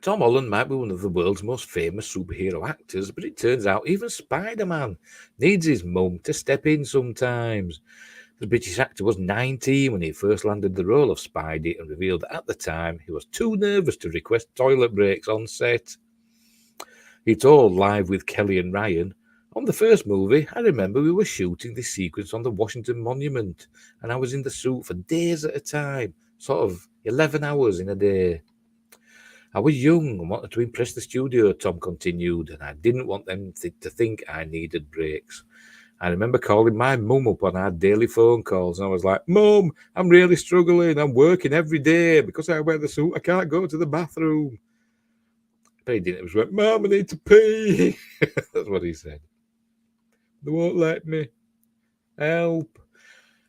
S1: Tom Holland might be one of the world's most famous superhero actors, but it turns out even Spider-Man needs his mum to step in sometimes. The British actor was 19 when he first landed the role of Spidey and revealed that at the time he was too nervous to request toilet breaks on set. He told Live with Kelly and Ryan, "On the first movie, I remember we were shooting this sequence on the Washington Monument and I was in the suit for days at a time, sort of 11 hours in a day. I was young and wanted to impress the studio," Tom continued, "and I didn't want them to think I needed breaks. I remember calling my mum up on our daily phone calls, and I was like, 'Mum, I'm really struggling. I'm working every day. Because I wear the suit, I can't go to the bathroom.' But he didn't. It was like, 'Mum, I need to pee.' That's what he said. 'They won't let me. Help.'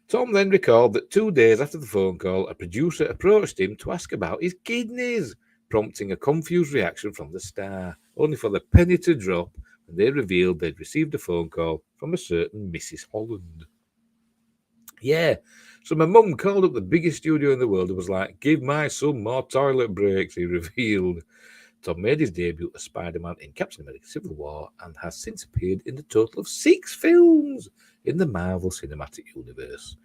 S1: Tom then recalled that 2 days after the phone call, a producer approached him to ask about his kidneys, prompting a confused reaction from the star, only for the penny to drop when they revealed they'd received a phone call from a certain Mrs. Holland. Yeah, so my mum called up the biggest studio in the world and was like, 'Give my son more toilet breaks,' he revealed. Tom made his debut as Spider-Man in Captain America Civil War and has since appeared in a total of 6 films in the Marvel Cinematic Universe.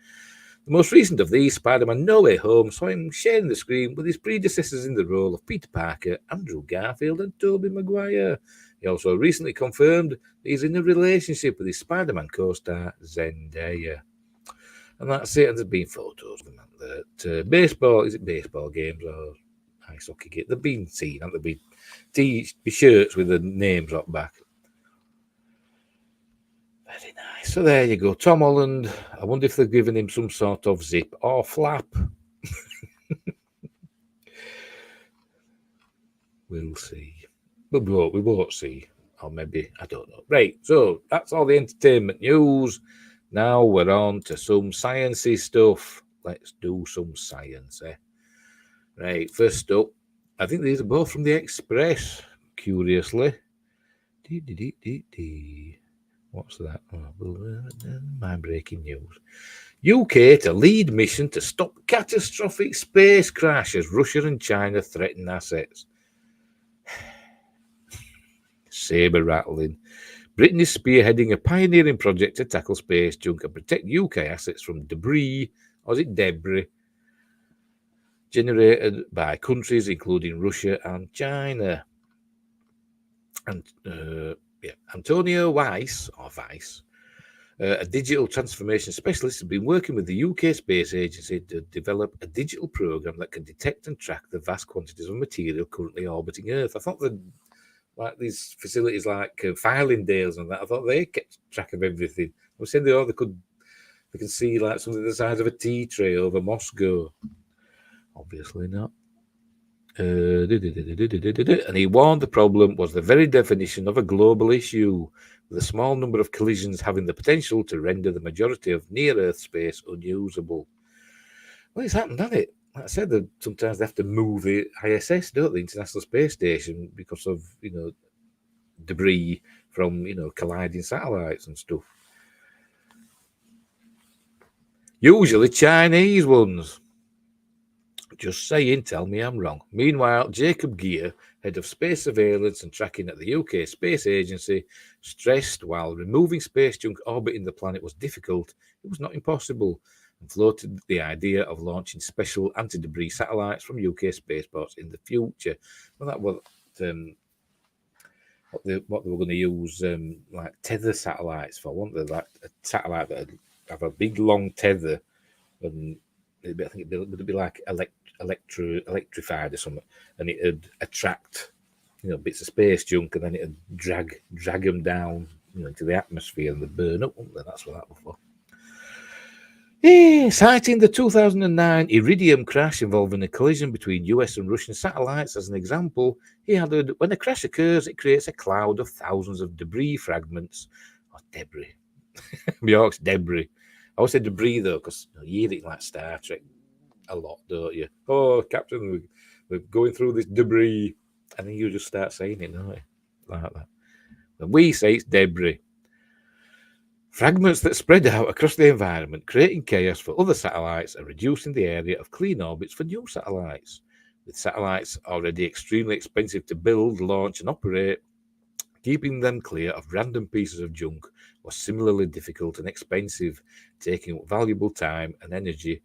S1: The most recent of these, Spider-Man No Way Home, saw him sharing the screen with his predecessors in the role of Peter Parker, Andrew Garfield and Tobey Maguire. He also recently confirmed that he's in a relationship with his Spider-Man co-star Zendaya. And that's it. And there's been photos of them at baseball games or ice hockey games. They've been seen, haven't they? Shirts with the names up back. Very nice. So there you go. Tom Holland. I wonder if they're giving him some sort of zip or flap. We'll see. We won't see. Or maybe, I don't know. Right, so that's all the entertainment news. Now we're on to some sciencey stuff. Let's do some science, eh? Right, first up, I think these are both from the Express, curiously. What's that? Mind-breaking news. UK to lead mission to stop catastrophic space crash as Russia and China threaten assets. Sabre rattling. Britain is spearheading a pioneering project to tackle space junk and protect UK assets from debris, or is it debris, generated by countries including Russia and China. And Antonio Weiss, a digital transformation specialist, has been working with the UK Space Agency to develop a digital program that can detect and track the vast quantities of material currently orbiting Earth. I thought that, like these facilities like Filingdales and that, I thought they kept track of everything. I was saying they can see like something the size of a tea tray over Moscow. Obviously not. And he warned the problem was the very definition of a global issue, with a small number of collisions having the potential to render the majority of near-Earth space unusable. Well, it's happened, hasn't it? Like I said, that sometimes they have to move the ISS, don't they, International Space Station, because of debris from colliding satellites and stuff. Usually Chinese ones. Just saying, tell me I'm wrong. Meanwhile, Jacob Gear, head of space surveillance and tracking at the UK Space Agency, stressed while removing space junk orbiting the planet was difficult, it was not impossible, and floated the idea of launching special anti-debris satellites from UK spaceports in the future. Well, that was what they were going to use like tether satellites for, weren't they? Like a satellite that would have a big long tether, and I think it would be like electrified or something, and it'd attract bits of space junk, and then it'd drag them down into the atmosphere and they'd burn up, wouldn't they? That's what that was for. Citing the 2009 Iridium crash involving a collision between US and Russian satellites as an example, he added, when a crash occurs, it creates a cloud of thousands of debris fragments. Or debris. York's debris. I always say debris, though, because you hear it like Star Trek a lot, don't you? Oh, Captain, we're going through this debris. And then you just start saying it, don't you? Like that. When we say it's debris. Fragments that spread out across the environment, creating chaos for other satellites and reducing the area of clean orbits for new satellites. With satellites already extremely expensive to build, launch, and operate, keeping them clear of random pieces of junk was similarly difficult and expensive, taking up valuable time and energy,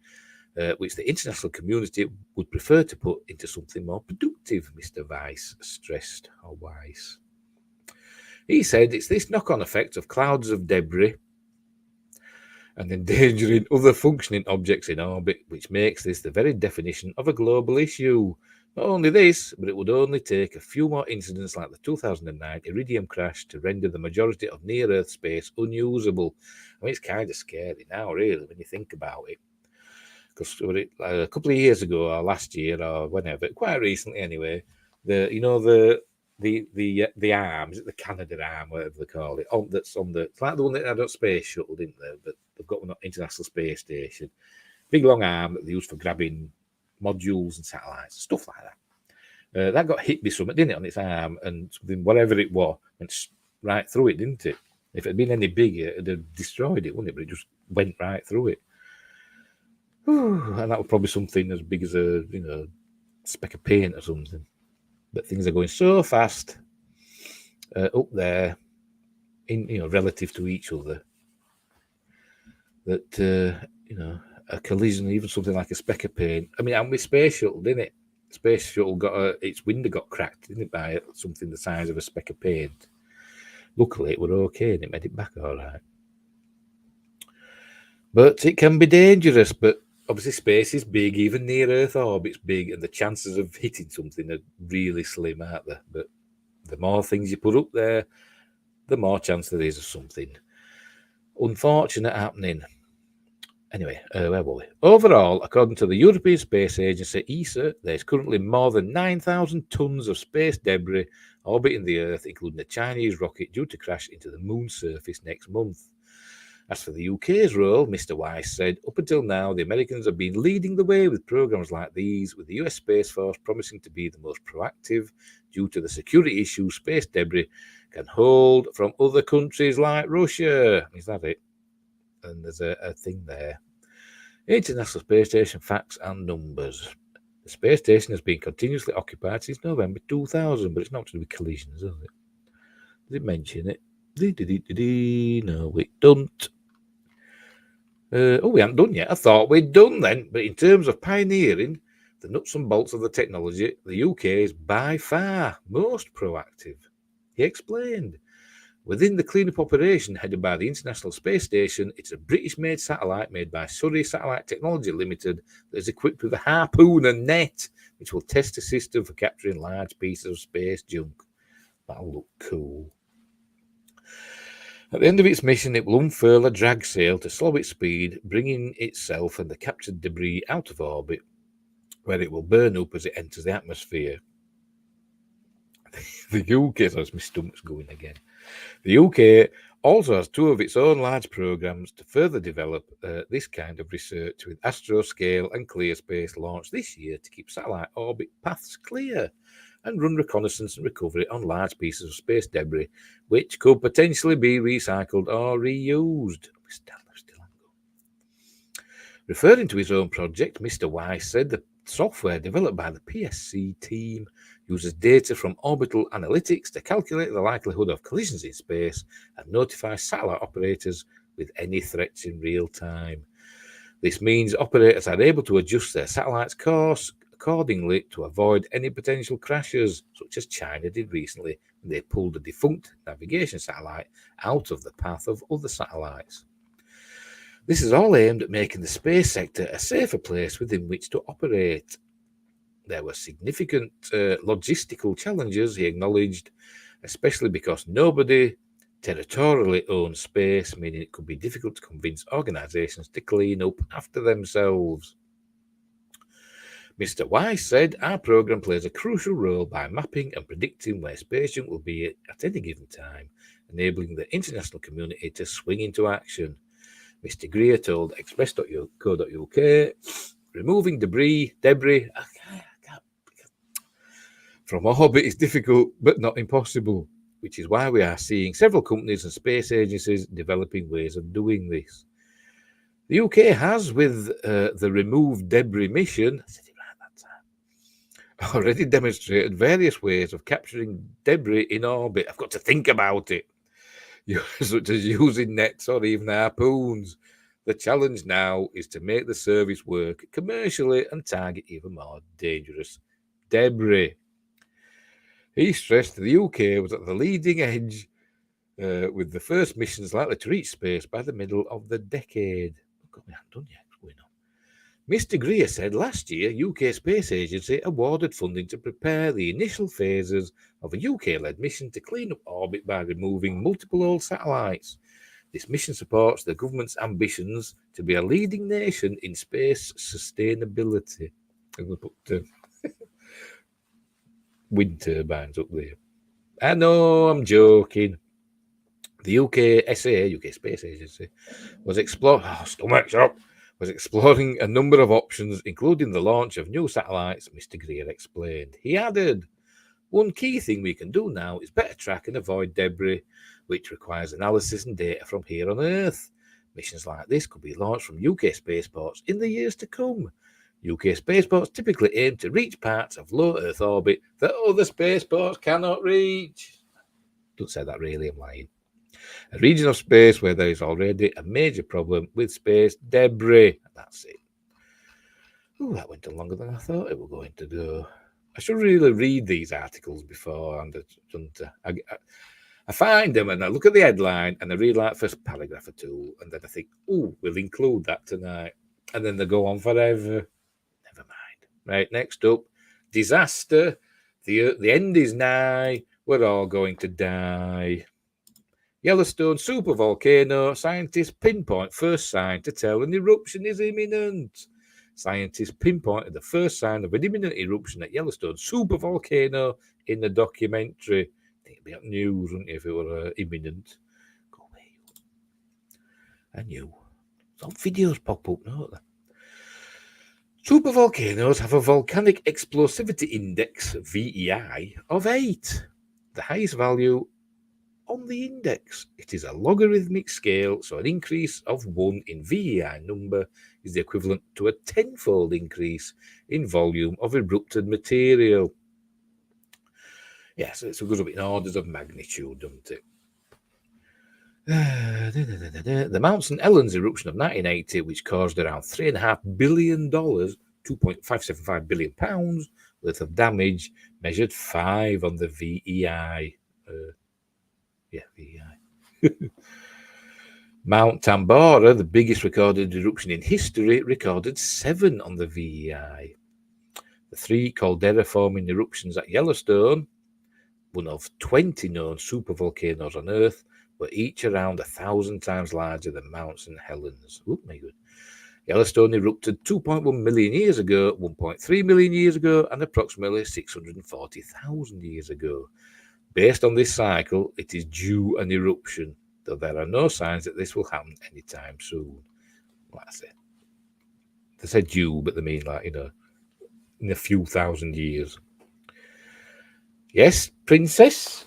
S1: which the international community would prefer to put into something more productive, Mr. Weiss stressed, or Weiss. He said it's this knock-on effect of clouds of debris and endangering other functioning objects in orbit, which makes this the very definition of a global issue. Not only this, but it would only take a few more incidents like the 2009 Iridium crash to render the majority of near-Earth space unusable. I mean, it's kind of scary now, really, when you think about it. Because a couple of years ago, or last year, or whenever, quite recently anyway, the arm, is it the Canada arm, whatever they call it, that's on the, it's like the one that had a space shuttle, didn't they? But they've got one at International Space Station. Big long arm that they use for grabbing modules and satellites, stuff like that. That got hit by something, didn't it, on its arm, and whatever it was, went right through it, didn't it? If it had been any bigger, it'd have destroyed it, wouldn't it? But it just went right through it. And that was probably something as big as a speck of paint or something. But things are going so fast up there, in relative to each other, that a collision, even something like a speck of paint. I mean, and with Space Shuttle, didn't it? Space Shuttle its window got cracked, didn't it, by something the size of a speck of paint. Luckily, it were okay and it made it back all right. But it can be dangerous. But obviously, space is big, even near Earth orbit's big, and the chances of hitting something are really slim, aren't they? But the more things you put up there, the more chance there is of something unfortunate happening. Anyway, where were we? Overall, according to the European Space Agency, ESA, there's currently more than 9,000 tons of space debris orbiting the Earth, including a Chinese rocket due to crash into the moon's surface next month. As for the UK's role, Mr. Weiss said, up until now, the Americans have been leading the way with programs like these, with the US Space Force promising to be the most proactive due to the security issues space debris can hold from other countries like Russia. Is that it? And there's a thing there. International Space Station facts and numbers. The space station has been continuously occupied since November 2000, but it's not to do with collisions, is it? Does it mention it? No, we don't. We haven't done yet. I thought we'd done then. But in terms of pioneering the nuts and bolts of the technology, the UK is by far most proactive. He explained. Within the cleanup operation headed by the International Space Station, it's a British-made satellite made by Surrey Satellite Technology Limited that is equipped with a harpoon and net, which will test a system for capturing large pieces of space junk. That'll look cool. At the end of its mission, it will unfurl a drag sail to slow its speed, bringing itself and the captured debris out of orbit, where it will burn up as it enters the atmosphere. The UK, so my stomach's going again. The UK also has two of its own large programs to further develop this kind of research, with Astroscale and ClearSpace launched this year to keep satellite orbit paths clear and run reconnaissance and recovery on large pieces of space debris, which could potentially be recycled or reused. Referring to his own project, Mr. Weiss said the software developed by the PSC team uses data from orbital analytics to calculate the likelihood of collisions in space and notify satellite operators with any threats in real time. This means operators are able to adjust their satellite's course accordingly to avoid any potential crashes, such as China did recently when they pulled a defunct navigation satellite out of the path of other satellites. This is all aimed at making the space sector a safer place within which to operate. There were significant logistical challenges, he acknowledged, especially because nobody territorially owns space, meaning it could be difficult to convince organisations to clean up after themselves. Mr. Weiss said, our programme plays a crucial role by mapping and predicting where space junk will be at any given time, enabling the international community to swing into action. Mr. Greer told express.co.uk, removing debris from orbit is difficult but not impossible, which is why we are seeing several companies and space agencies developing ways of doing this. The UK has, with the Remove Debris mission, already demonstrated various ways of capturing debris in orbit. I've got to think about it, such as using nets or even harpoons. The challenge now is to make the service work commercially and target even more dangerous debris. He stressed the UK was at the leading edge with the first missions likely to reach space by the middle of the decade. God, we haven't done yet. What's going on? Mr. Greer said last year UK Space Agency awarded funding to prepare the initial phases of a UK-led mission to clean up orbit by removing multiple old satellites. This mission supports the government's ambitions to be a leading nation in space sustainability. I'm going to put wind turbines up there. I know, I'm joking. The UK Space Agency, was exploring a number of options, including the launch of new satellites, Mr. Greer explained. He added, one key thing we can do now is better track and avoid debris, which requires analysis and data from here on Earth. Missions like this could be launched from UK spaceports in the years to come. UK spaceports typically aim to reach parts of low Earth orbit that other spaceports cannot reach. Don't say that really, I'm lying. A region of space where there is already a major problem with space debris. That's it. Oh, that went on longer than I thought it was going to do. I should really read these articles before, and I find them and I look at the headline and I read like first paragraph or two, and then I think, oh, we'll include that tonight, and then they go on forever. Never mind. Right, next up, disaster. The end is nigh. We're all going to die. Yellowstone supervolcano. Scientists pinpoint first sign to tell an eruption is imminent. Scientists pinpointed the first sign of an imminent eruption at Yellowstone supervolcano in the documentary. I think it'd be up news, wouldn't it, if it were imminent? Go away. I knew. Some videos pop up, don't they? Supervolcanoes have a volcanic explosivity index, VEI, of 8. The highest value on the index. It is a logarithmic scale, so an increase of 1 in VEI number is the equivalent to a 10-fold increase in volume of erupted material. Yes, it goes up in orders of magnitude, doesn't it? The Mount St. Helens eruption of 1980, which caused around $3.5 billion, £2.575 billion worth of damage, measured 5 on the VEI. VEI. Mount Tambora, the biggest recorded eruption in history, recorded 7 on the VEI. The 3 caldera-forming eruptions at Yellowstone, one of 20 known supervolcanoes on Earth, were each around 1,000 times larger than Mount St. Helens. Oh my God. Yellowstone erupted 2.1 million years ago, 1.3 million years ago, and approximately 640,000 years ago. Based on this cycle, it is due an eruption, though there are no signs that this will happen anytime soon. Like I said, they said due, but they mean like, in a few thousand years. Yes, princess?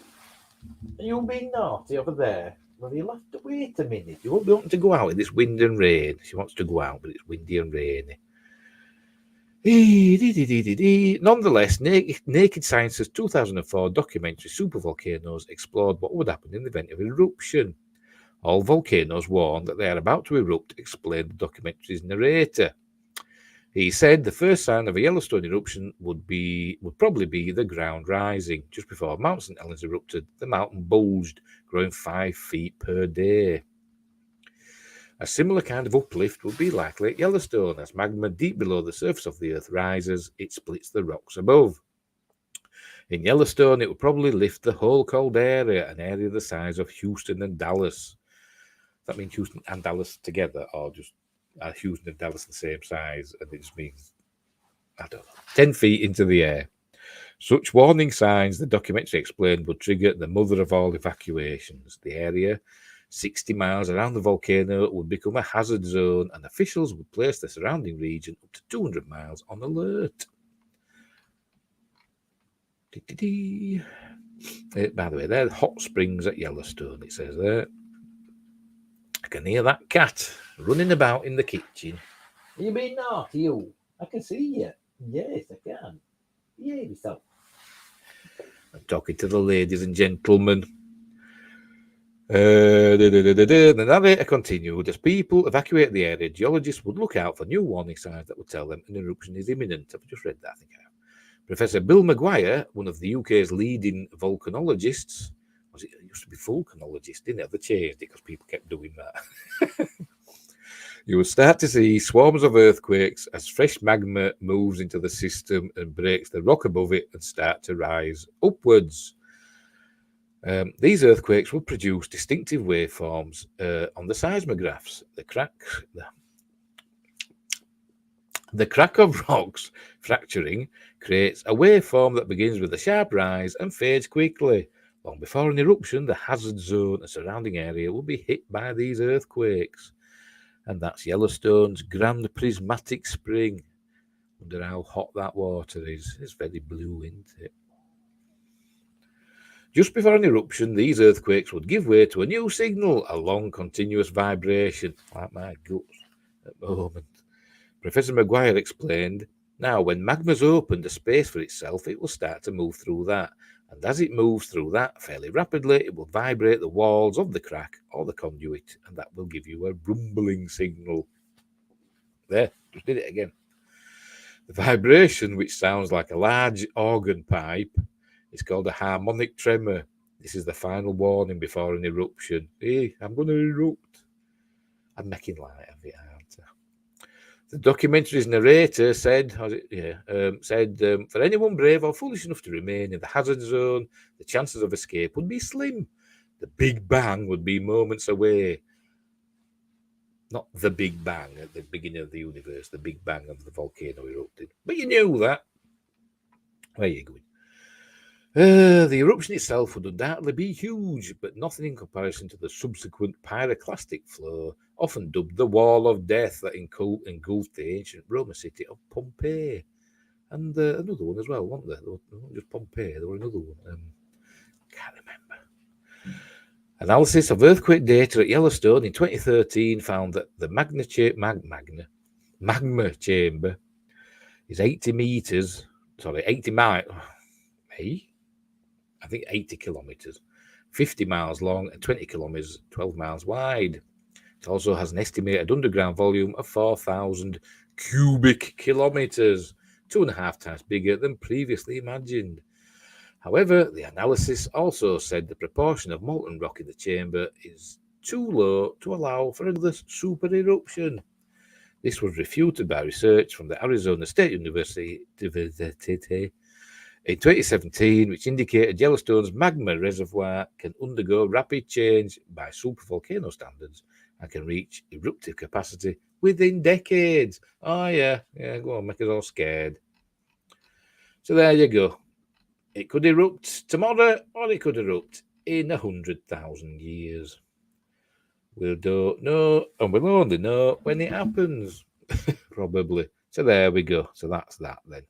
S1: Are you being naughty over there? Well, you'll have to wait a minute. You won't be wanting to go out in this wind and rain. She wants to go out, but it's windy and rainy. Nonetheless, Naked Science's 2004 documentary Supervolcanoes explored what would happen in the event of an eruption. All volcanoes warn that they are about to erupt, explained the documentary's narrator. He said the first sign of a Yellowstone eruption would probably be the ground rising. Just before Mount St. Helens erupted, the mountain bulged, growing 5 feet per day. A similar kind of uplift would be likely at Yellowstone. As magma deep below the surface of the Earth rises, it splits the rocks above. In Yellowstone, it would probably lift the whole cold area, an area the size of Houston and Dallas. Does that mean Houston and Dallas together, or just Houston and Dallas the same size, and it just means, I don't know, 10 feet into the air? Such warning signs, the documentary explained, would trigger the mother of all evacuations. The area 60 miles around the volcano would become a hazard zone, and officials would place the surrounding region up to 200 miles on alert. By the way, they're hot springs at Yellowstone, it says there. I can hear that cat running about in the kitchen. Are you being naughty, you? I can see you. Yes, I can. Behave yourself. I'm talking to the ladies and gentlemen. The narrator continued. As people evacuate the area, geologists would look out for new warning signs that would tell them an eruption is imminent. I've just read that, I think I have. Professor Bill Maguire, one of the UK's leading volcanologists, it used to be volcanologist, didn't it? They changed it because people kept doing that. You will start to see swarms of earthquakes as fresh magma moves into the system and breaks the rock above it and start to rise upwards. These earthquakes will produce distinctive waveforms on the seismographs. The crack of rocks fracturing creates a waveform that begins with a sharp rise and fades quickly. Long before an eruption, the hazard zone and surrounding area will be hit by these earthquakes. And that's Yellowstone's Grand Prismatic Spring. Wonder how hot that water is. It's very blue, isn't it? Just before an eruption, these earthquakes would give way to a new signal, a long continuous vibration, like my guts at the moment. Professor Maguire explained, now when magma's opened a space for itself, it will start to move through that, And as it moves through that fairly rapidly, it will vibrate the walls of the crack or the conduit, and that will give you a rumbling signal. There, just did it again. The vibration, which sounds like a large organ pipe, is called a harmonic tremor. This is the final warning before an eruption. Hey, I'm going to erupt. I'm making light of it, aren't I? The documentary's narrator said, for anyone brave or foolish enough to remain in the hazard zone, the chances of escape would be slim. The Big Bang would be moments away. Not the Big Bang at the beginning of the universe, the Big Bang of the volcano erupting. But you knew that. Where are you going? The eruption itself would undoubtedly be huge, but nothing in comparison to the subsequent pyroclastic flow, often dubbed the Wall of Death, that engulfed the ancient Roman city of Pompeii. And another one as well, wasn't there? There wasn't just Pompeii, there were another one. Can't remember. Analysis of earthquake data at Yellowstone in 2013 found that the magma chamber is 80 miles. I think 80 kilometres, 50 miles long and 20 kilometres, 12 miles wide. It also has an estimated underground volume of 4,000 cubic kilometres, 2.5 times bigger than previously imagined. However, the analysis also said the proportion of molten rock in the chamber is too low to allow for another super eruption. This was refuted by research from the Arizona State University in 2017, which indicated Yellowstone's magma reservoir can undergo rapid change by supervolcano standards and can reach eruptive capacity within decades. Oh, yeah, go on, make us all scared. So there you go. It could erupt tomorrow, or it could erupt in 100,000 years. We don't know, and we'll only know when it happens, probably. So there we go. So that's that then.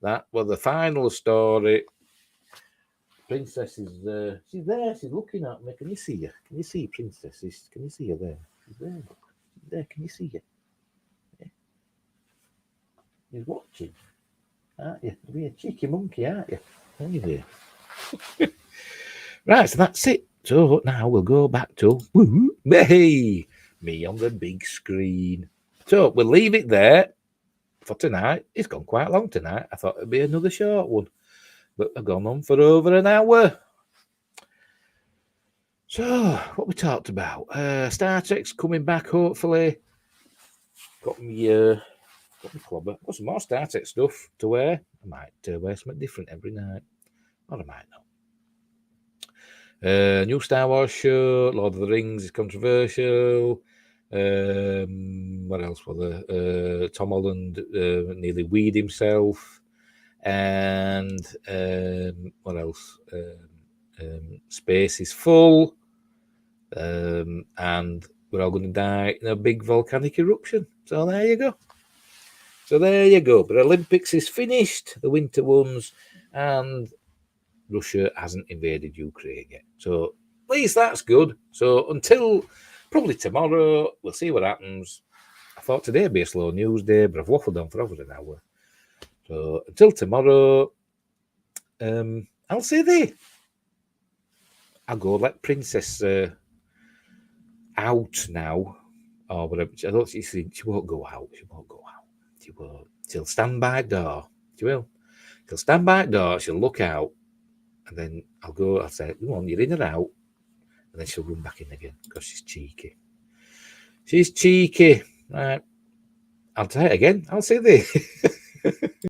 S1: That was the final story. Princess is she's there. She's looking at me. Can you see her? Can you see Princess? Can you see her there? She's there. She's there. Can you see her? Yeah. You're watching, aren't you? You're a cheeky monkey, aren't you? Anyway. Right, so that's it. So now we'll go back to hey, me on the big screen. So we'll leave it there for tonight. It's gone quite long tonight. I thought it'd be another short one, but I've gone on for over an hour. So what we talked about, Star Trek's coming back hopefully. Got me clobber. Got some more Star Trek stuff to wear. I might wear something different every night, or I might not. New Star Wars show, Lord of the Rings is controversial. What else was there? Tom Holland nearly weed himself. And what else? Space is full. And we're all going to die in a big volcanic eruption. So there you go. But Olympics is finished, the winter ones, and Russia hasn't invaded Ukraine yet. So at least that's good. So until probably tomorrow, we'll see what happens. I thought today would be a slow news day, but I've waffled on for over an hour. So until tomorrow, I'll say there. I'll go let Princess out now. Or whatever. I don't think she won't go out. She won't. She'll stand by the door. She will. She'll stand by the door. She'll look out. And then I'll say, come on, you're in or out. And then she'll run back in again because she's cheeky. Right. I'll say it again. I'll say this.